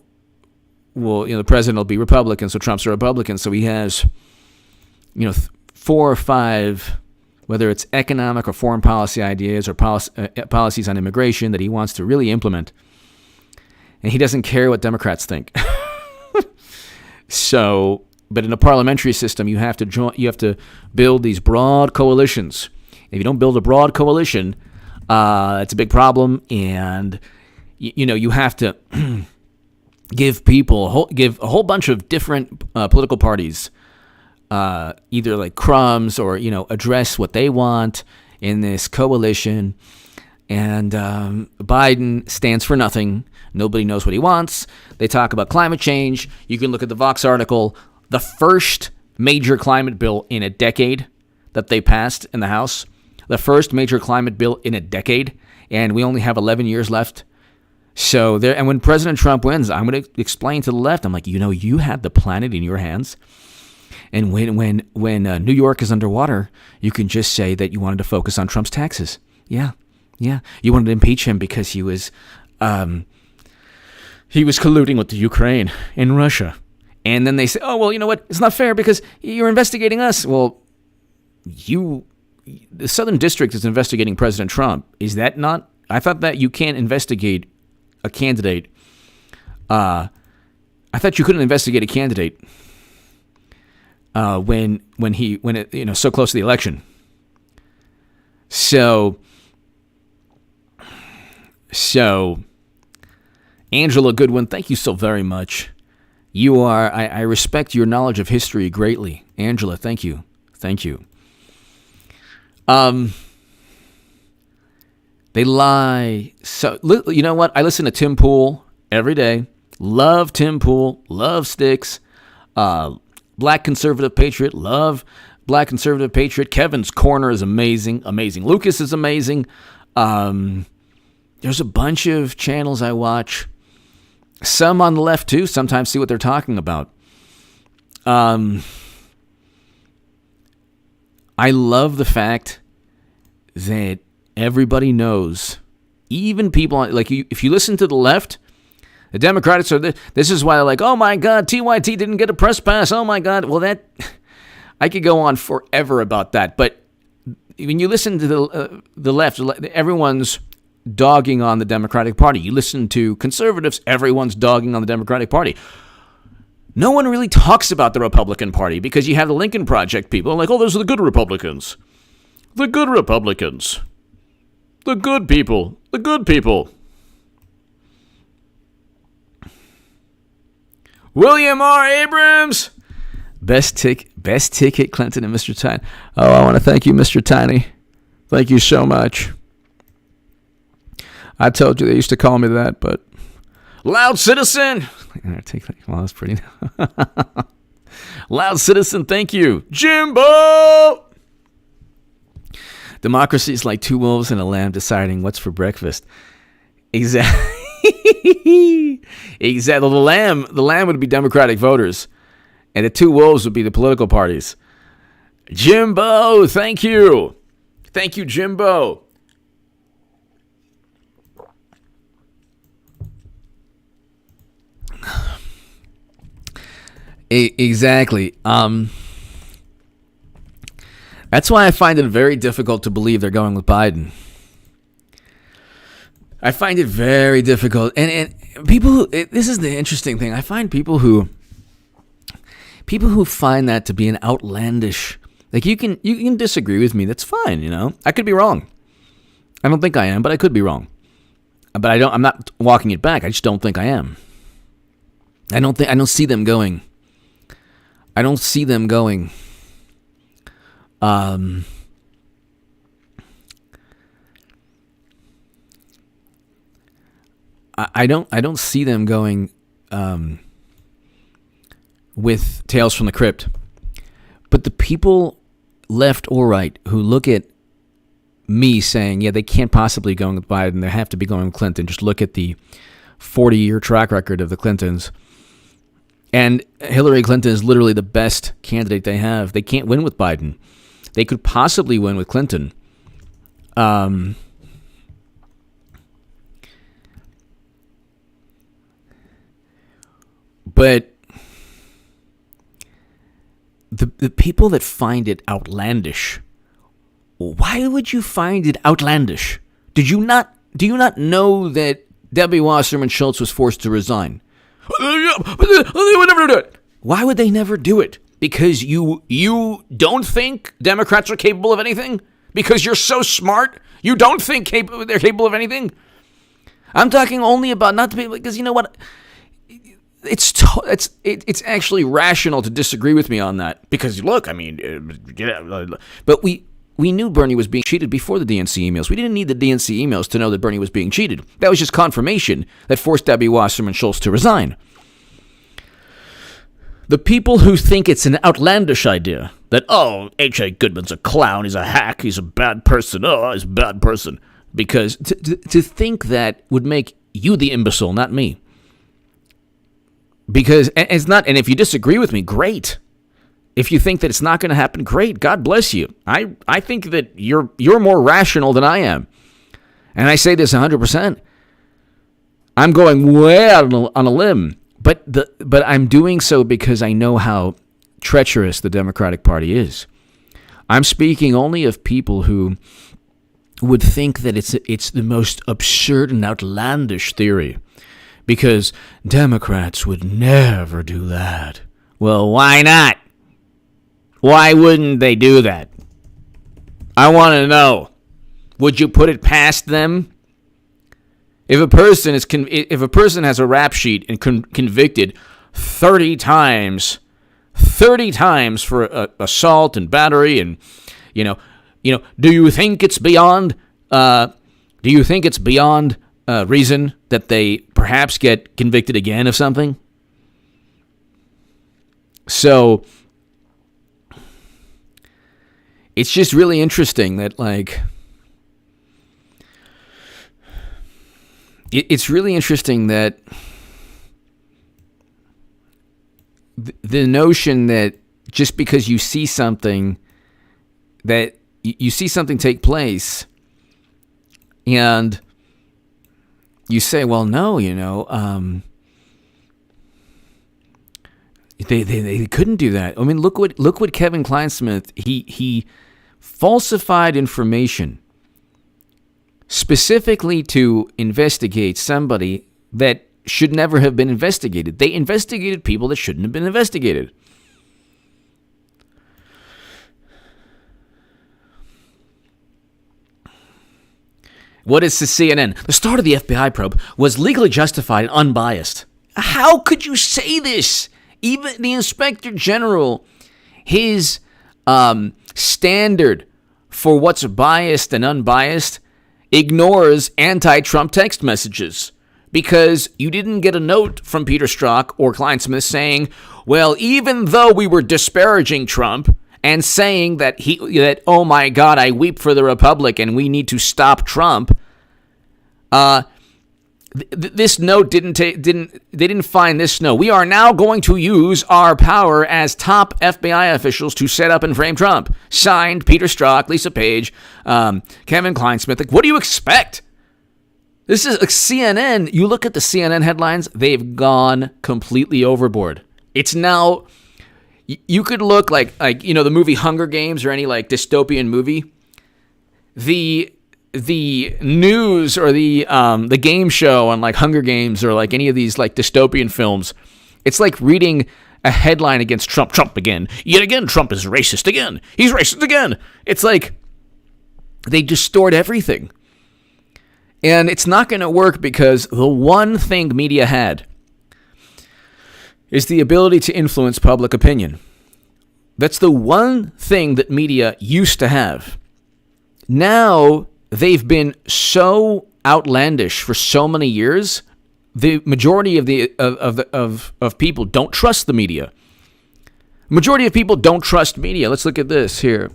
president will be Republican, so Trump's a Republican. So he has, 4 or 5, whether it's economic or foreign policy ideas or policies on immigration that he wants to really implement. And he doesn't care what Democrats think. So, but in a parliamentary system, you have to build these broad coalitions. If you don't build a broad coalition, it's a big problem. And, you have to give a whole bunch of different political parties either like crumbs or, address what they want in this coalition. And Biden stands for nothing. Nobody knows what he wants. They talk about climate change. You can look at the Vox article. The first major climate bill in a decade that they passed in the House. The first major climate bill in a decade. And we only have 11 years left. So there. And when President Trump wins, I'm going to explain to the left. I'm like, you had the planet in your hands. And when New York is underwater, you can just say that you wanted to focus on Trump's taxes. Yeah. You wanted to impeach him because he was colluding with the Ukraine and Russia. And then they say, oh, well, you know what? It's not fair because you're investigating us. Well, the Southern District is investigating President Trump. Is that not? I thought that you can't investigate a candidate. I thought you couldn't investigate a candidate when it so close to the election. So Angela Goodwin, thank you so very much. You are, I respect your knowledge of history greatly. Angela, thank you. Thank you. They lie. So, you know what? I listen to Tim Pool every day. Love Tim Pool. Love Sticks. Black Conservative Patriot. Love Black Conservative Patriot. Kevin's Corner is amazing. Amazing. Lucas is amazing. There's a bunch of channels I watch. Some on the left, too. Sometimes see what they're talking about. I love the fact that everybody knows, even people, like if you listen to the left, the Democrats are, this is why they're like, oh my God, TYT didn't get a press pass. Oh my God. Well, I could go on forever about that. But when you listen to the left, everyone's dogging on the Democratic Party. You listen to conservatives, everyone's dogging on the Democratic Party. No one really talks about the Republican Party because you have the Lincoln Project people like, oh, those are the good Republicans. The good Republicans. The good people. The good people. William R. Abrams. Best ticket, Clinton and Mr. Tiny. Oh, I want to thank you, Mr. Tiny. Thank you so much. I told you they used to call me that, but Loud Citizen. Well, that's pretty. Loud Citizen, thank you. Jimbo. Democracy is like two wolves and a lamb deciding what's for breakfast. Exactly. Exactly. The lamb would be Democratic voters, and the two wolves would be the political parties. Jimbo, thank you. Thank you, Jimbo. Exactly. That's why I find it very difficult to believe they're going with Biden. I find it very difficult. And people, this is the interesting thing. I find people who find that to be an outlandish, like you can disagree with me. That's fine. You know, I could be wrong. I don't think I am, but I could be wrong. But I'm not walking it back. I just don't think I am. I don't see them going. I don't see them going. I don't see them going with Tales from the Crypt. But the people, left or right, who look at me saying, yeah, they can't possibly go with Biden, they have to be going with Clinton. Just look at the 40-year track record of the Clintons. And Hillary Clinton is literally the best candidate they have. They can't win with Biden. They could possibly win with Clinton. But the people that find it outlandish, why would you find it outlandish? Do you not know that Debbie Wasserman Schultz was forced to resign? They would never do it. Why would they never do it? Because you don't think Democrats are capable of anything? Because you're so smart? You don't think they're capable of anything? I'm talking only about not to be, because you know what? It's actually rational to disagree with me on that. Because look, I mean, but we knew Bernie was being cheated before the DNC emails. We didn't need the DNC emails to know that Bernie was being cheated. That was just confirmation that forced Debbie Wasserman Schultz to resign. The people who think it's an outlandish idea that, oh, H.A. Goodman's a clown, he's a hack, he's a bad person, oh, he's a bad person. Because to think that would make you the imbecile, not me. Because it's not, and if you disagree with me, great. If you think that it's not going to happen, great. God bless you. I think that you're more rational than I am. And I say this 100%. I'm going way out on a limb. But I'm doing so because I know how treacherous the Democratic Party is. I'm speaking only of people who would think that it's the most absurd and outlandish theory. Because Democrats would never do that. Well, why not? Why wouldn't they do that? I want to know. Would you put it past them? If a person has a rap sheet and convicted 30 times for assault and battery, and do you think it's beyond reason that they perhaps get convicted again of something? So it's just really interesting that, like, it's really interesting that the notion that just because you see something, that you see something take place, and you say, well, no, they couldn't do that. I mean, look what Kevin Kleinsmith, he falsified information specifically to investigate somebody that should never have been investigated. They investigated people that shouldn't have been investigated. What is the CNN? The start of the FBI probe was legally justified and unbiased. How could you say this? Even the Inspector General, his standard for what's biased and unbiased, ignores anti-Trump text messages, because you didn't get a note from Peter Strzok or Clinesmith saying, well, even though we were disparaging Trump and saying that oh my God, I weep for the Republic and we need to stop Trump, this note they didn't find this note. We are now going to use our power as top FBI officials to set up and frame Trump. Signed, Peter Strzok, Lisa Page, Kevin Kleinsmith. Like, what do you expect? This is like CNN. You look at the CNN headlines, they've gone completely overboard. It's now, you could look like the movie Hunger Games or any like dystopian movie. The news or the game show on like Hunger Games or like any of these like dystopian films, it's like reading a headline against Trump. Trump again. Yet again, Trump is racist again. He's racist again. It's like they distort everything. And it's not going to work, because the one thing media had is the ability to influence public opinion. That's the one thing that media used to have. Now, they've been so outlandish for so many years. The majority of people don't trust the media. Majority of people don't trust media. Let's look at this here.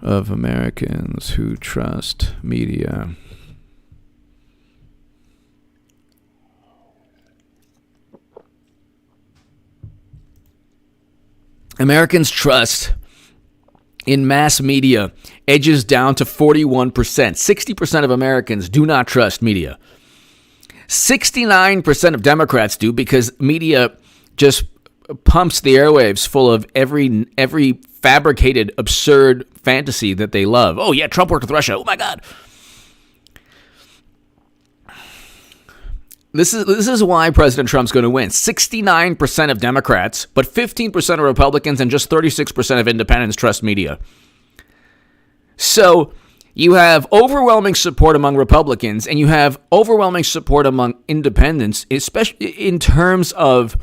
Of Americans who trust media. Americans' trust in mass media edges down to 41%. 60% of Americans do not trust media. 69% of Democrats do, because media just pumps the airwaves full of every fabricated, absurd fantasy that they love. Oh yeah, Trump worked with Russia. Oh my God. This is why President Trump's going to win. 69% of Democrats, but 15% of Republicans and just 36% of independents trust media. So you have overwhelming support among Republicans, and you have overwhelming support among independents, especially in terms of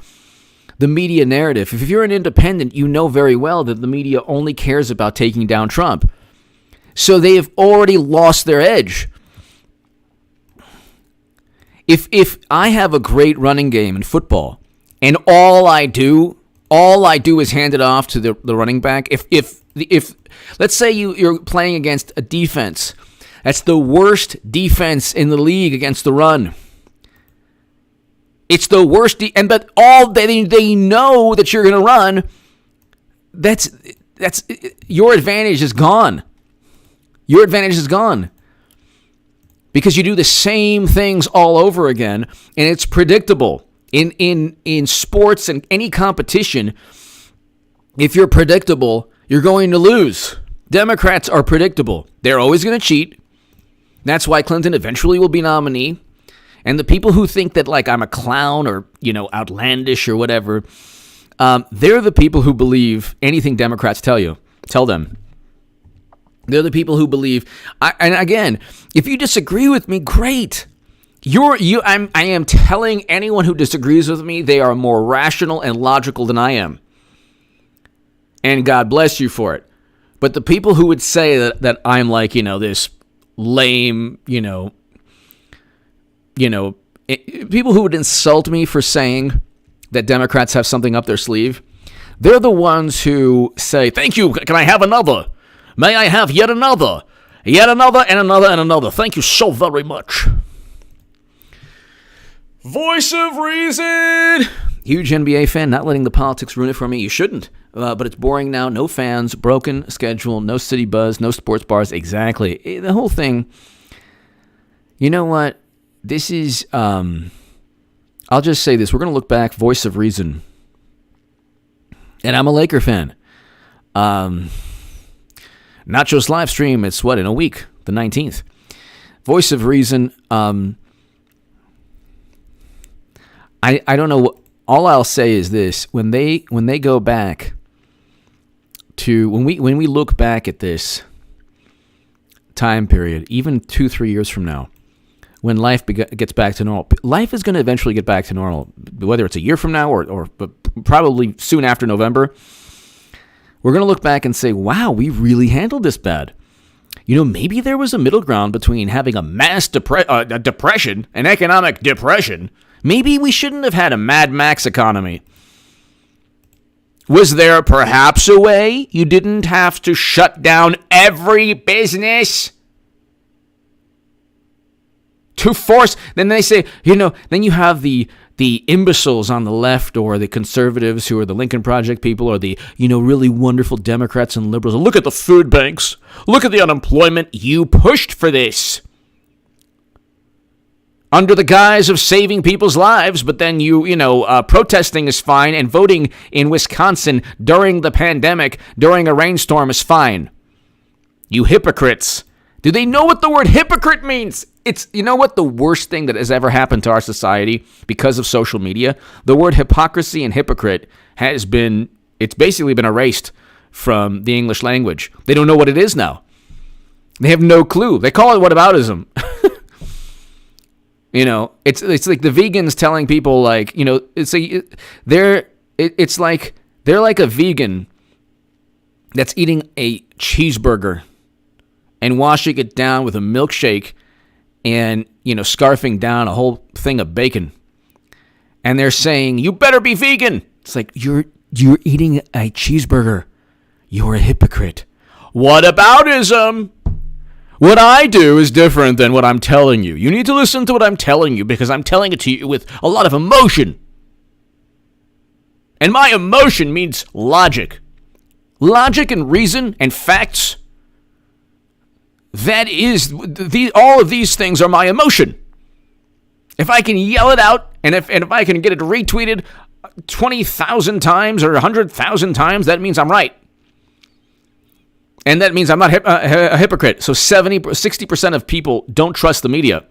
the media narrative. If you're an independent, you know very well that the media only cares about taking down Trump. So they have already lost their edge. If I have a great running game in football, and all I do is hand it off to the running back. If let's say you're playing against a defense that's the worst defense in the league against the run. It's the worst, but all they know that you're going to run. That's your advantage is gone. Your advantage is gone, because you do the same things all over again, and it's predictable. In sports and any competition, if you're predictable, you're going to lose. Democrats are predictable. They're always going to cheat. That's why Clinton eventually will be nominee. And the people who think that, like, I'm a clown or, outlandish or whatever, they're the people who believe anything Democrats tell them. They're the people who believe. And again, if you disagree with me, great. I am telling anyone who disagrees with me they are more rational and logical than I am. And God bless you for it. But the people who would say that I'm like, this lame, people who would insult me for saying that Democrats have something up their sleeve, they're the ones who say, thank you, can I have another? May I have yet another? Yet another and another and another. Thank you so very much. Voice of reason. Huge NBA fan, not letting the politics ruin it for me. You shouldn't. But it's boring now. No fans, broken schedule, no city buzz, no sports bars. Exactly. The whole thing. You know what? This is, I'll just say this. We're going to look back, voice of reason. And I'm a Laker fan. Nacho's live stream, it's what, in a week, the 19th. Voice of reason. I don't know. All I'll say is this: when they go back to when we look back at this time period, even 2-3 years from now, when life gets back to normal, life is going to eventually get back to normal. Whether it's a year from now or probably soon after November, we're going to look back and say, "Wow, we really handled this bad." Maybe there was a middle ground between having a mass depression, an economic depression. Maybe we shouldn't have had a Mad Max economy. Was there perhaps a way you didn't have to shut down every business to force? Then they say, then you have the imbeciles on the left or the conservatives who are the Lincoln Project people or the, really wonderful Democrats and liberals. Look at the food banks. Look at the unemployment. You pushed for this. Under the guise of saving people's lives, but then protesting is fine and voting in Wisconsin during the pandemic, during a rainstorm is fine. You hypocrites. Do they know what the word hypocrite means? It's, what the worst thing that has ever happened to our society because of social media? The word hypocrisy and hypocrite it's basically been erased from the English language. They don't know what it is now. They have no clue. They call it whataboutism. It's like the vegans telling people like, it's like they're like a vegan that's eating a cheeseburger and washing it down with a milkshake and, scarfing down a whole thing of bacon. And they're saying, you better be vegan. It's like, you're eating a cheeseburger. You're a hypocrite. Whataboutism? What I do is different than what I'm telling you. You need to listen to what I'm telling you because I'm telling it to you with a lot of emotion. And my emotion means logic. Logic and reason and facts. That is, all of these things are my emotion. If I can yell it out and if I can get it retweeted 20,000 times or 100,000 times, that means I'm right. And that means I'm not a hypocrite. So 60% of people don't trust the media.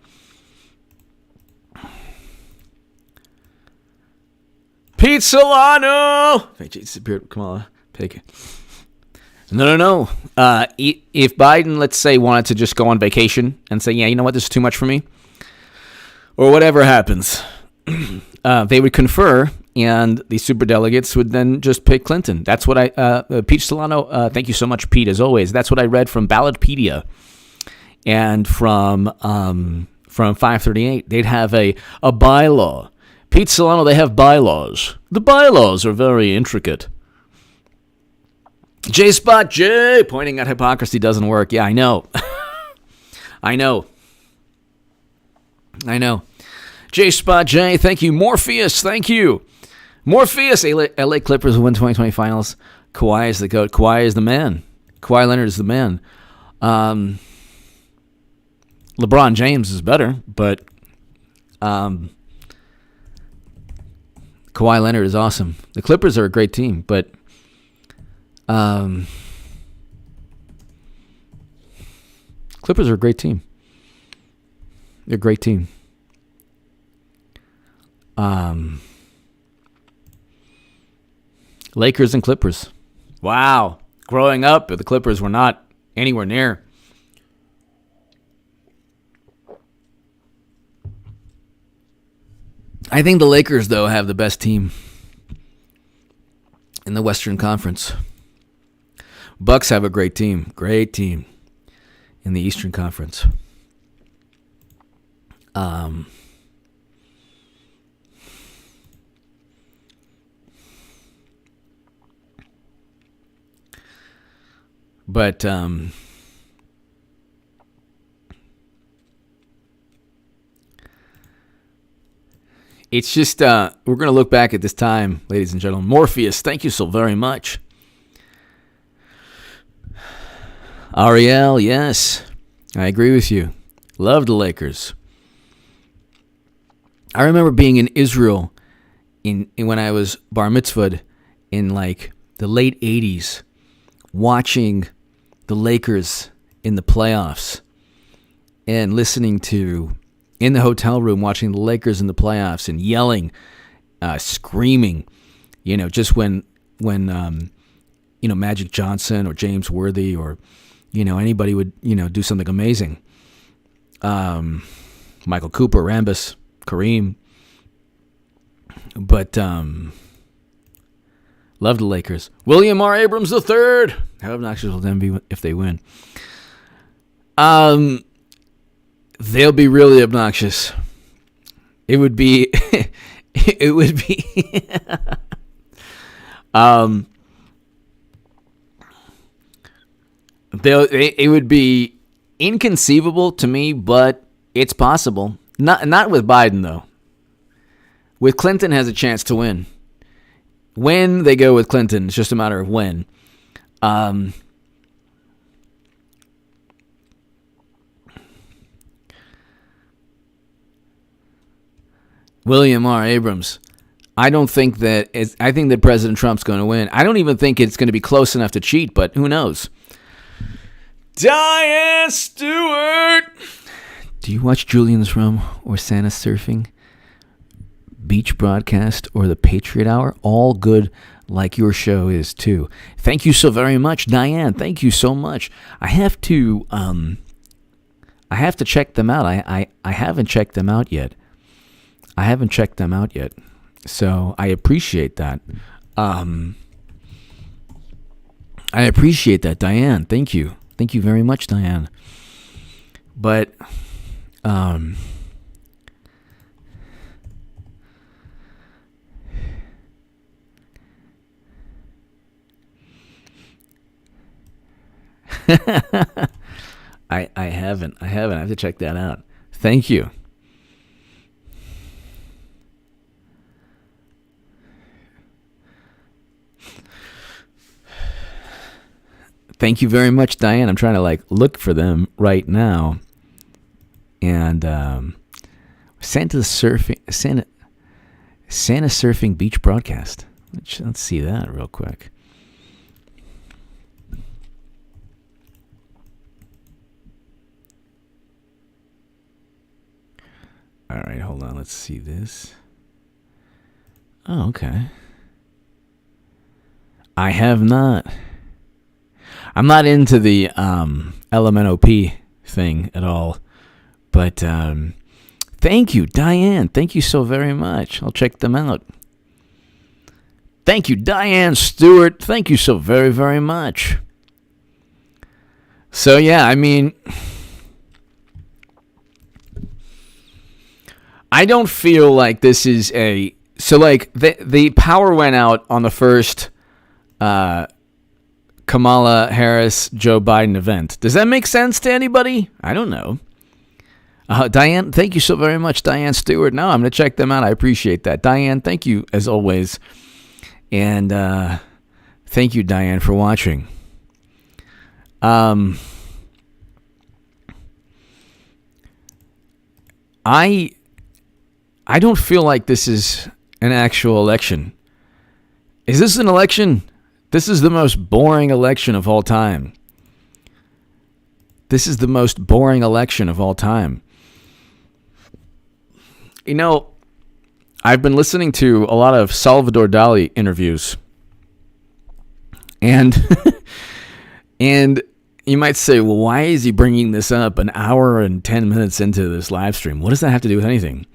Pete Solano! Come on, pick it. No. If Biden, let's say, wanted to just go on vacation and say, yeah, you know what, this is too much for me, or whatever happens, they would confer, and the superdelegates would then just pick Clinton. That's what Pete Solano, thank you so much, Pete, as always. That's what I read from Ballotpedia and from 538. They'd have a bylaw. Pete Solano, they have bylaws. The bylaws are very intricate. J-Spot J, pointing at hypocrisy doesn't work. Yeah, I know. I know. J-Spot J, thank you. Morpheus, thank you. Morpheus, LA Clippers win 2020 finals. Kawhi is the GOAT. Kawhi is the man. Kawhi Leonard is the man. LeBron James is better, but Kawhi Leonard is awesome. The Clippers are a great team, but Clippers are a great team. They're a great team. Lakers and Clippers. Wow. Growing up, the Clippers were not anywhere near. I think the Lakers, though, have the best team in the Western Conference. Bucks have a great team in the Eastern Conference. But it's just, we're going to look back at this time, ladies and gentlemen. Morpheus, thank you so very much. Ariel, yes, I agree with you. Love the Lakers. I remember being in Israel when I was bar mitzvahed in like the late 80s, watching the Lakers in the playoffs and listening to, in the hotel room, watching the Lakers in the playoffs and yelling, screaming, just when Magic Johnson or James Worthy or, anybody would, do something amazing. Michael Cooper, Rambis, Kareem. But love the Lakers. William R. Abrams III. How obnoxious will them be if they win? They'll be really obnoxious. It would be it would be it would be inconceivable to me, but it's possible. Not with Biden, though. With Clinton has a chance to win. When they go with Clinton, it's just a matter of when. William R. Abrams. I think that President Trump's going to win. I don't even think it's going to be close enough to cheat, but who knows? Diane Stewart. Do you watch Julian's Room or Santa Surfing, Beach Broadcast, or the Patriot Hour? All good, like your show is too. Thank you so very much, Diane. Thank you so much. I have to check them out. I haven't checked them out yet. So I appreciate that. I appreciate that, Diane. Thank you. Thank you very much, Diane. But I haven't. I have to check that out. Thank you. Thank you very much, Diane. I'm trying to look for them right now. And Santa Surfing Beach Broadcast. Let's see that real quick. All right, hold on. Let's see this. Oh, okay. I have not. I'm not into the LMNOP thing at all. But thank you, Diane. Thank you so very much. I'll check them out. Thank you, Diane Stewart. Thank you so very, very much. So, yeah, I mean, I don't feel like this is a... So, the power went out on the first Kamala Harris, Joe Biden event. Does that make sense to anybody? I don't know. Diane, thank you so very much, Diane Stewart. No, I'm going to check them out. I appreciate that. Diane, thank you as always. And thank you, Diane, for watching. I don't feel like this is an actual election. Is this an election? This is the most boring election of all time. This is the most boring election of all time. You know, I've been listening to a lot of Salvador Dali interviews. And you might say, well, why is he bringing this up an hour and 10 minutes into this live stream? What does that have to do with anything?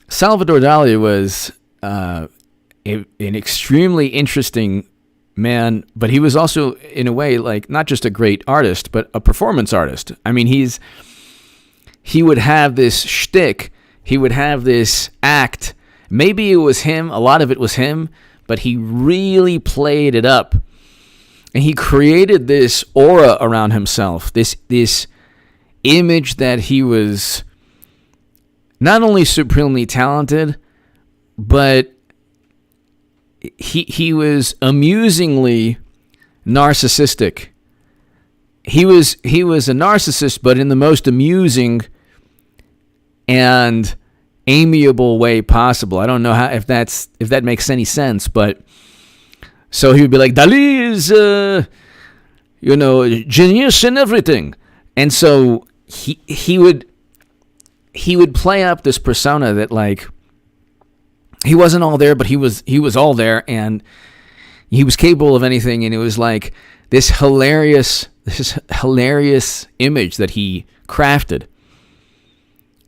Salvador Dali was an extremely interesting man, but he was also, in a way, like not just a great artist, but a performance artist. I mean, he would have this shtick, he would have this act. Maybe it was him, a lot of it was him, but he really played it up. And he created this aura around himself, this image that he was not only supremely talented, but he was amusingly narcissistic. He was a narcissist, but in the most amusing and amiable way possible. I don't know if that makes any sense, but so he would be like, Dali is genius in everything. And so he would play up this persona that, like, he wasn't all there, but he was all there, and he was capable of anything. And it was like this hilarious image that he crafted.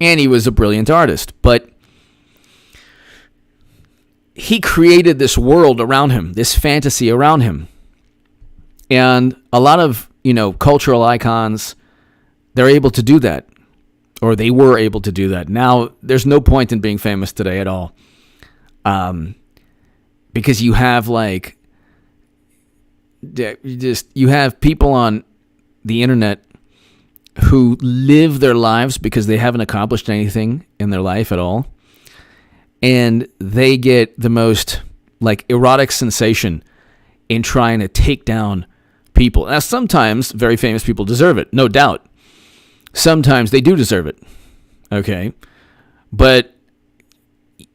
And he was a brilliant artist, but he created this world around him, this fantasy around him. And a lot of, cultural icons, they're able to do that, or they were able to do that. Now, there's no point in being famous today at all. Because you have you have people on the internet who live their lives because they haven't accomplished anything in their life at all. And they get the most erotic sensation in trying to take down people. Now, sometimes very famous people deserve it, no doubt. Sometimes they do deserve it. Okay. But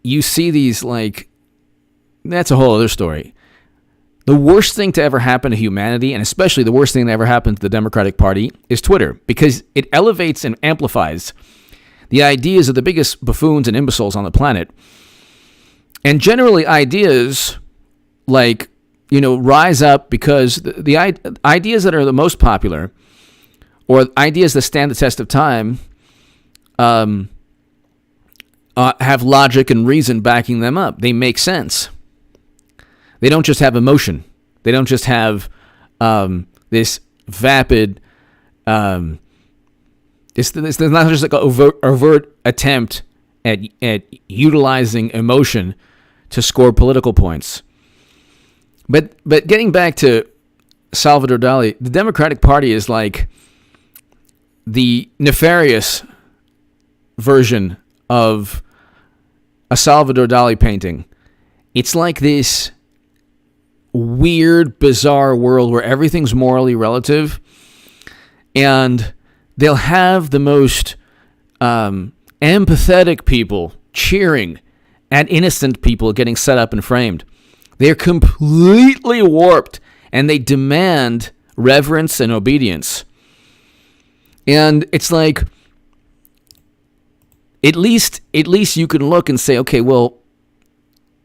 you see these, that's a whole other story. The worst thing to ever happen to humanity, and especially the worst thing that ever happened to the Democratic Party, is Twitter, because it elevates and amplifies the ideas of the biggest buffoons and imbeciles on the planet. And generally ideas rise up because the ideas that are the most popular, or ideas that stand the test of time, have logic and reason backing them up. They make sense. They don't just have emotion. They don't just have this vapid. It's not just like an overt attempt at utilizing emotion to score political points. But getting back to Salvador Dali, the Democratic Party is like the nefarious version of a Salvador Dali painting. It's like this weird, bizarre world where everything's morally relative, and they'll have the most empathetic people cheering at innocent people getting set up and framed. They're completely warped, and they demand reverence and obedience. And it's like, at least you can look and say, okay, well,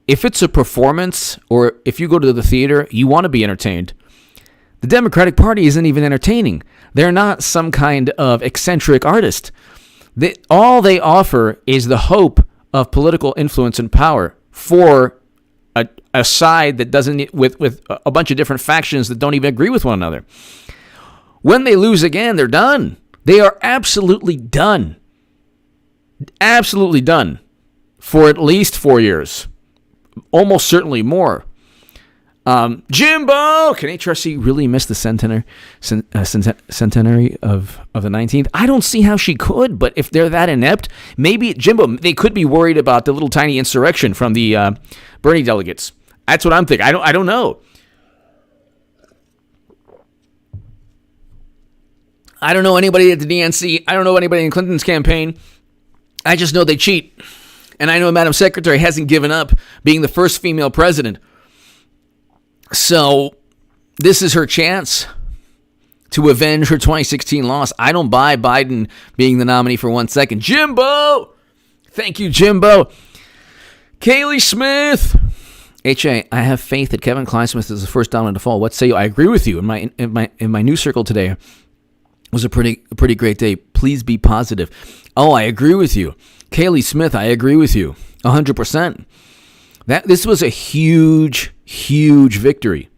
if it's a performance, or if you go to the theater, you want to be entertained. The Democratic Party isn't even entertaining. They're not some kind of eccentric artist. All they offer is the hope of political influence and power for a side that doesn't, with a bunch of different factions that don't even agree with one another. When they lose again, they're done. They are absolutely done. Absolutely done for at least 4 years. Almost certainly more. Jimbo! Can HRC really miss the centenary of the 19th? I don't see how she could, but if they're that inept, maybe, Jimbo, they could be worried about the little tiny insurrection from the Bernie delegates. That's what I'm thinking. I don't know. I don't know anybody at the DNC. I don't know anybody in Clinton's campaign. I just know they cheat. And I know Madam Secretary hasn't given up being the first female president. So this is her chance to avenge her 2016 loss. I don't buy Biden being the nominee for 1 second. Jimbo! Thank you, Jimbo. Kaylee Smith. HA, I have faith that Kevin Kleinsmith is the first domino to fall. What say you? I agree with you. In my news circle today was a pretty great day. Please be positive. Oh, I agree with you. Kaylee Smith, I agree with you 100%. This was a huge victory.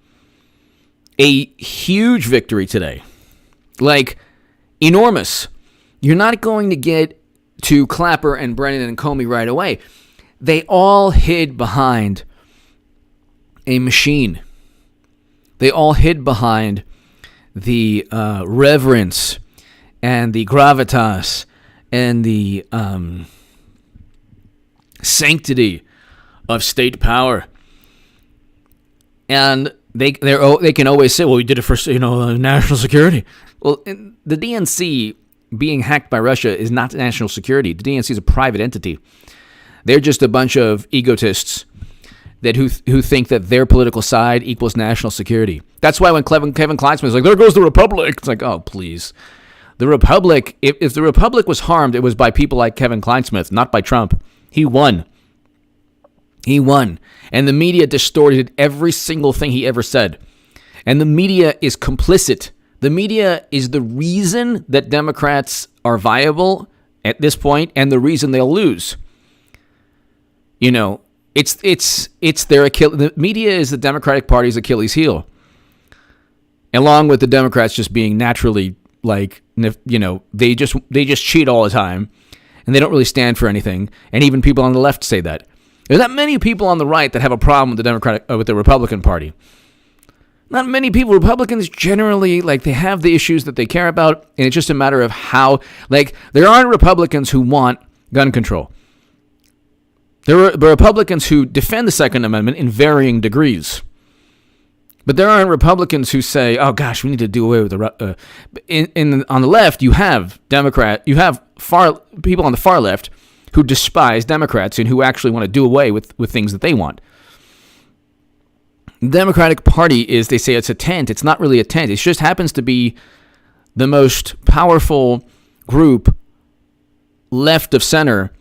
A huge victory today. Like, enormous. You're not going to get to Clapper and Brennan and Comey right away. They all hid behind a machine. They all hid behind the reverence and the gravitas and the sanctity of state power. And they can always say, well, we did it for national security. Well, the DNC being hacked by Russia is not national security. The DNC is a private entity. They're just a bunch of egotists who think that their political side equals national security. That's why when Kevin Kleinsmith is like, there goes the Republic, it's like, oh, please. The Republic, if the Republic was harmed, it was by people like Kevin Kleinsmith, not by Trump. He won. And the media distorted every single thing he ever said. And the media is complicit. The media is the reason that Democrats are viable at this point and the reason they'll lose. It's their Achilles. The media is the Democratic Party's Achilles heel, along with the Democrats just being naturally they just cheat all the time, and they don't really stand for anything. And even people on the left say that. There's not many people on the right that have a problem with with the Republican Party. Not many people. Republicans generally, they have the issues that they care about, and it's just a matter of how. There aren't Republicans who want gun control. There are Republicans who defend the Second Amendment in varying degrees. But there aren't Republicans who say, oh, gosh, we need to do away with the... on the left, you have people on the far left who despise Democrats and who actually want to do away with things that they want. The Democratic Party is, they say it's a tent. It's not really a tent. It just happens to be the most powerful group left of center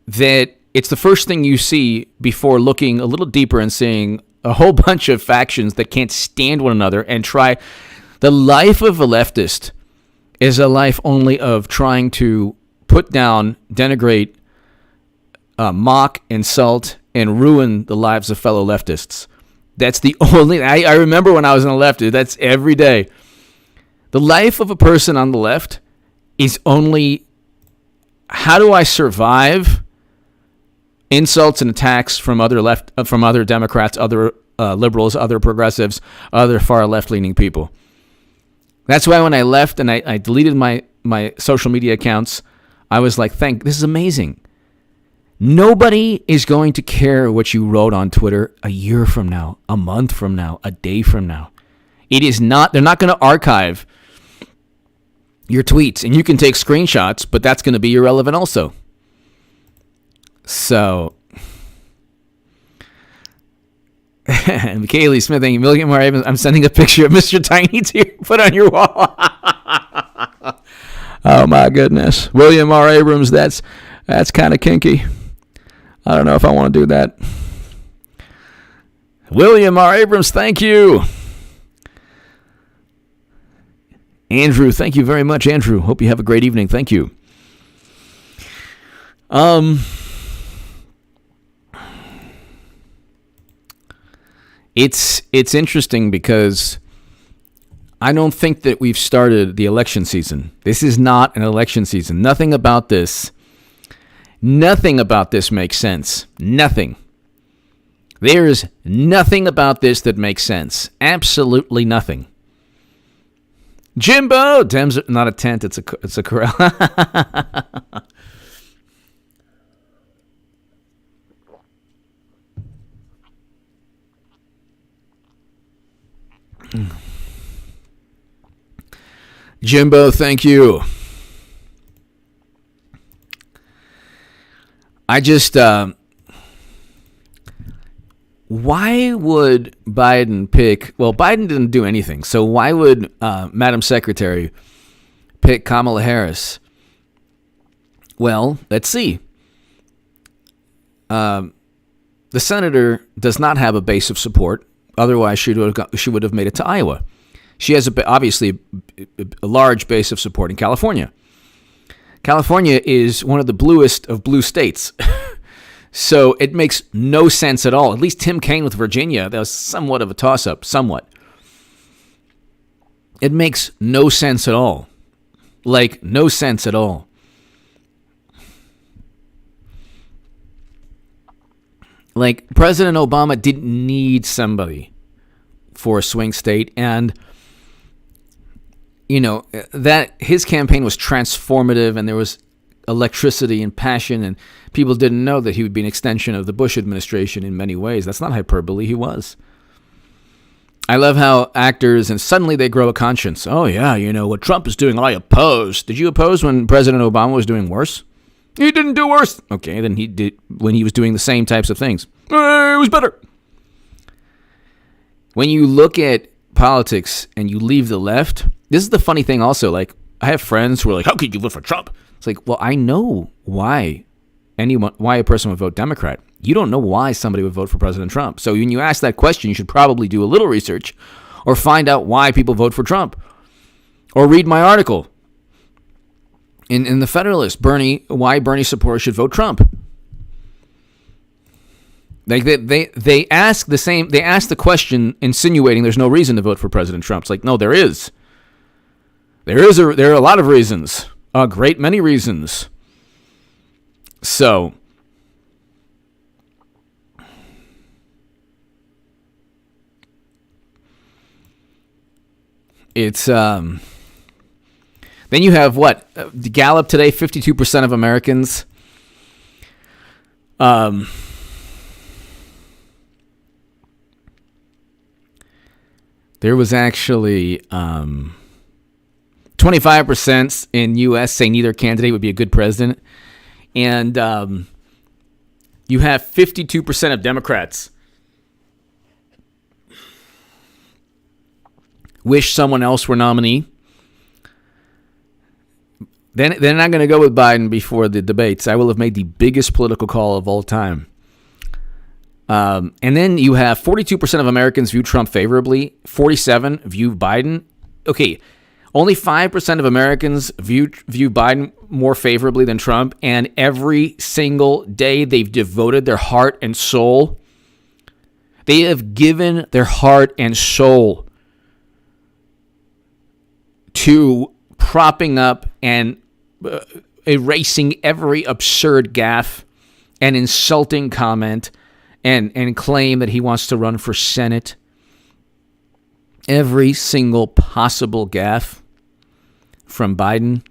that it's the first thing you see before looking a little deeper and seeing a whole bunch of factions that can't stand one another and try. The life of a leftist is a life only of trying to put down, denigrate, mock, insult, and ruin the lives of fellow leftists. That's the only... I remember when I was on the left, that's every day. The life of a person on the left is only, how do I survive insults and attacks from other Democrats, other liberals, other progressives, other far left-leaning people. That's why when I left and I deleted my social media accounts, I was like, this is amazing. Nobody is going to care what you wrote on Twitter a year from now, a month from now, a day from now. They're not going to archive your tweets, and you can take screenshots, but that's going to be irrelevant also. So, Kaylee Smith, thank you. Milligan Moore, I'm sending a picture of Mr. Tiny to put on your wall. Oh my goodness, William R. Abrams, that's kind of kinky. I don't know if I want to do that. William R. Abrams, thank you. Andrew, thank you very much, Andrew. Hope you have a great evening. Thank you. It's interesting because I don't think that we've started the election season. This is not an election season. Nothing about this makes sense. Nothing. There's nothing about this that makes sense. Absolutely nothing. Jimbo! Dems are not a tent, it's a corral. Jimbo, thank you. I just, why would Biden pick, well, Biden didn't do anything, so why would Madam Secretary pick Kamala Harris? Well, let's see. the senator does not have a base of support. Otherwise, she would have made it to Iowa. She has obviously a large base of support in California. California is one of the bluest of blue states. So it makes no sense at all. At least Tim Kaine with Virginia, that was somewhat of a toss-up, somewhat. It makes no sense at all. Like, no sense at all. Like, President Obama didn't need somebody for a swing state, and that his campaign was transformative, and there was electricity and passion, and people didn't know that he would be an extension of the Bush administration in many ways. That's not hyperbole. He was. I love how actors, and suddenly they grow a conscience. Oh, yeah, what Trump is doing, I oppose. Did you oppose when President Obama was doing worse? He didn't do worse. Okay, then he did when he was doing the same types of things. It was better. When you look at politics and you leave the left, this is the funny thing also. Like, I have friends who are like, how could you vote for Trump? It's like, well, I know why a person would vote Democrat. You don't know why somebody would vote for President Trump. So when you ask that question, you should probably do a little research or find out why people vote for Trump. Or read my article in the Federalist, why Bernie supporters should vote Trump. Like they ask the question insinuating there's no reason to vote for President Trump. It's like, no, there is. There are a lot of reasons. A great many reasons. So, it's then you have what? The Gallup today, 52% of Americans there was actually 25% in U.S. say neither candidate would be a good president. And you have 52% of Democrats wish someone else were nominee. Then they're not going to go with Biden before the debates. I will have made the biggest political call of all time. And then you have 42% of Americans view Trump favorably. 47% view Biden. Okay, only 5% of Americans view Biden more favorably than Trump. And every single day they've devoted their heart and soul. They have given their heart and soul to propping up and erasing every absurd gaffe and insulting comment and claim that he wants to run for Senate. Every single possible gaffe from Biden.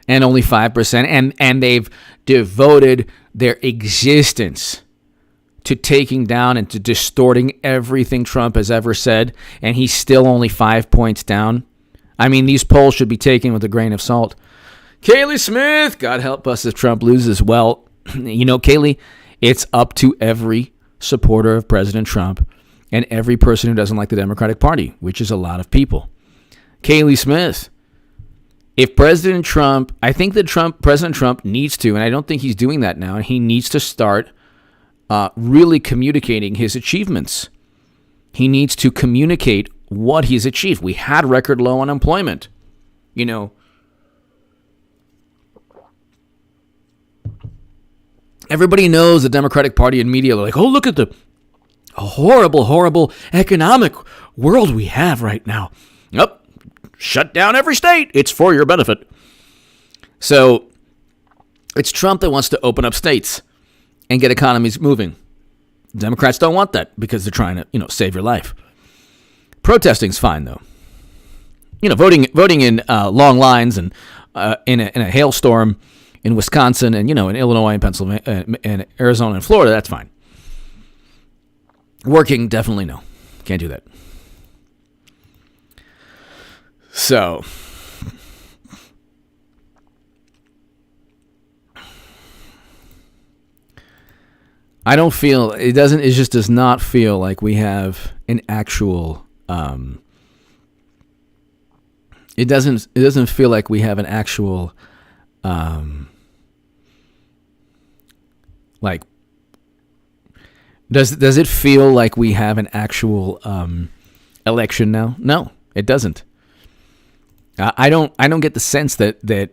And only 5%. And they've devoted their existence to taking down and to distorting everything Trump has ever said, and he's still only 5 points down. I mean, these polls should be taken with a grain of salt. Kaylee Smith, God help us if Trump loses. Well, Kaylee, it's up to every supporter of President Trump and every person who doesn't like the Democratic Party, which is a lot of people. Kaylee Smith, if President Trump, I think that President Trump needs to, and I don't think he's doing that now, and he needs to start really communicating his achievements. He needs to communicate what he's achieved. We had record low unemployment. Everybody knows the Democratic Party and media are like, oh, look at the horrible, horrible economic world we have right now. Yep. Shut down every state. It's for your benefit. So it's Trump that wants to open up states and get economies moving. Democrats don't want that because they're trying to, save your life. Protesting's fine though. Voting in long lines and in a hailstorm in Wisconsin and in Illinois and Pennsylvania and Arizona and Florida, that's fine. Working, definitely no. Can't do that. So I don't feel it just does not feel like we have an actual it doesn't feel like we have an actual Like, does it feel like we have an actual election now? No, it doesn't. I don't get the sense that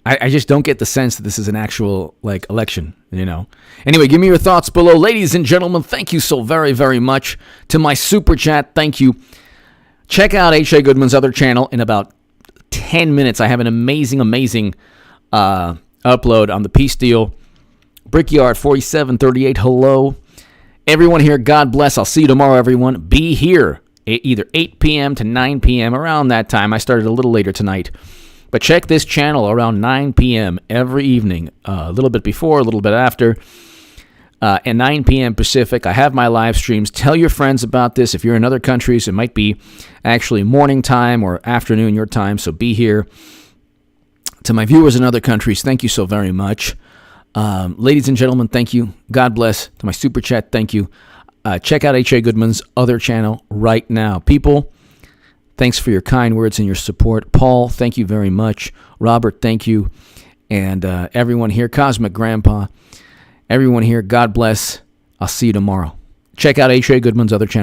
I just don't get the sense that this is an actual election, Anyway, give me your thoughts below. Ladies and gentlemen, thank you so very, very much. To my super chat, thank you. Check out H.A. Goodman's other channel in about 10 minutes. I have an amazing upload on the peace deal. Brickyard 4738, hello. Everyone here, God bless. I'll see you tomorrow, everyone. Be here either 8 p.m. to 9 p.m. around that time. I started a little later tonight. But check this channel around 9 p.m. every evening, a little bit before, a little bit after, and 9 p.m. Pacific. I have my live streams. Tell your friends about this. If you're in other countries, it might be actually morning time or afternoon your time, so be here. To my viewers in other countries, thank you so very much. Ladies and gentlemen, thank you. God bless. To my super chat, thank you. Check out H.A. Goodman's other channel right now. People, thanks for your kind words and your support. Paul, thank you very much. Robert, thank you. And everyone here, Cosmic Grandpa, everyone here, God bless. I'll see you tomorrow. Check out H.A. Goodman's other channel.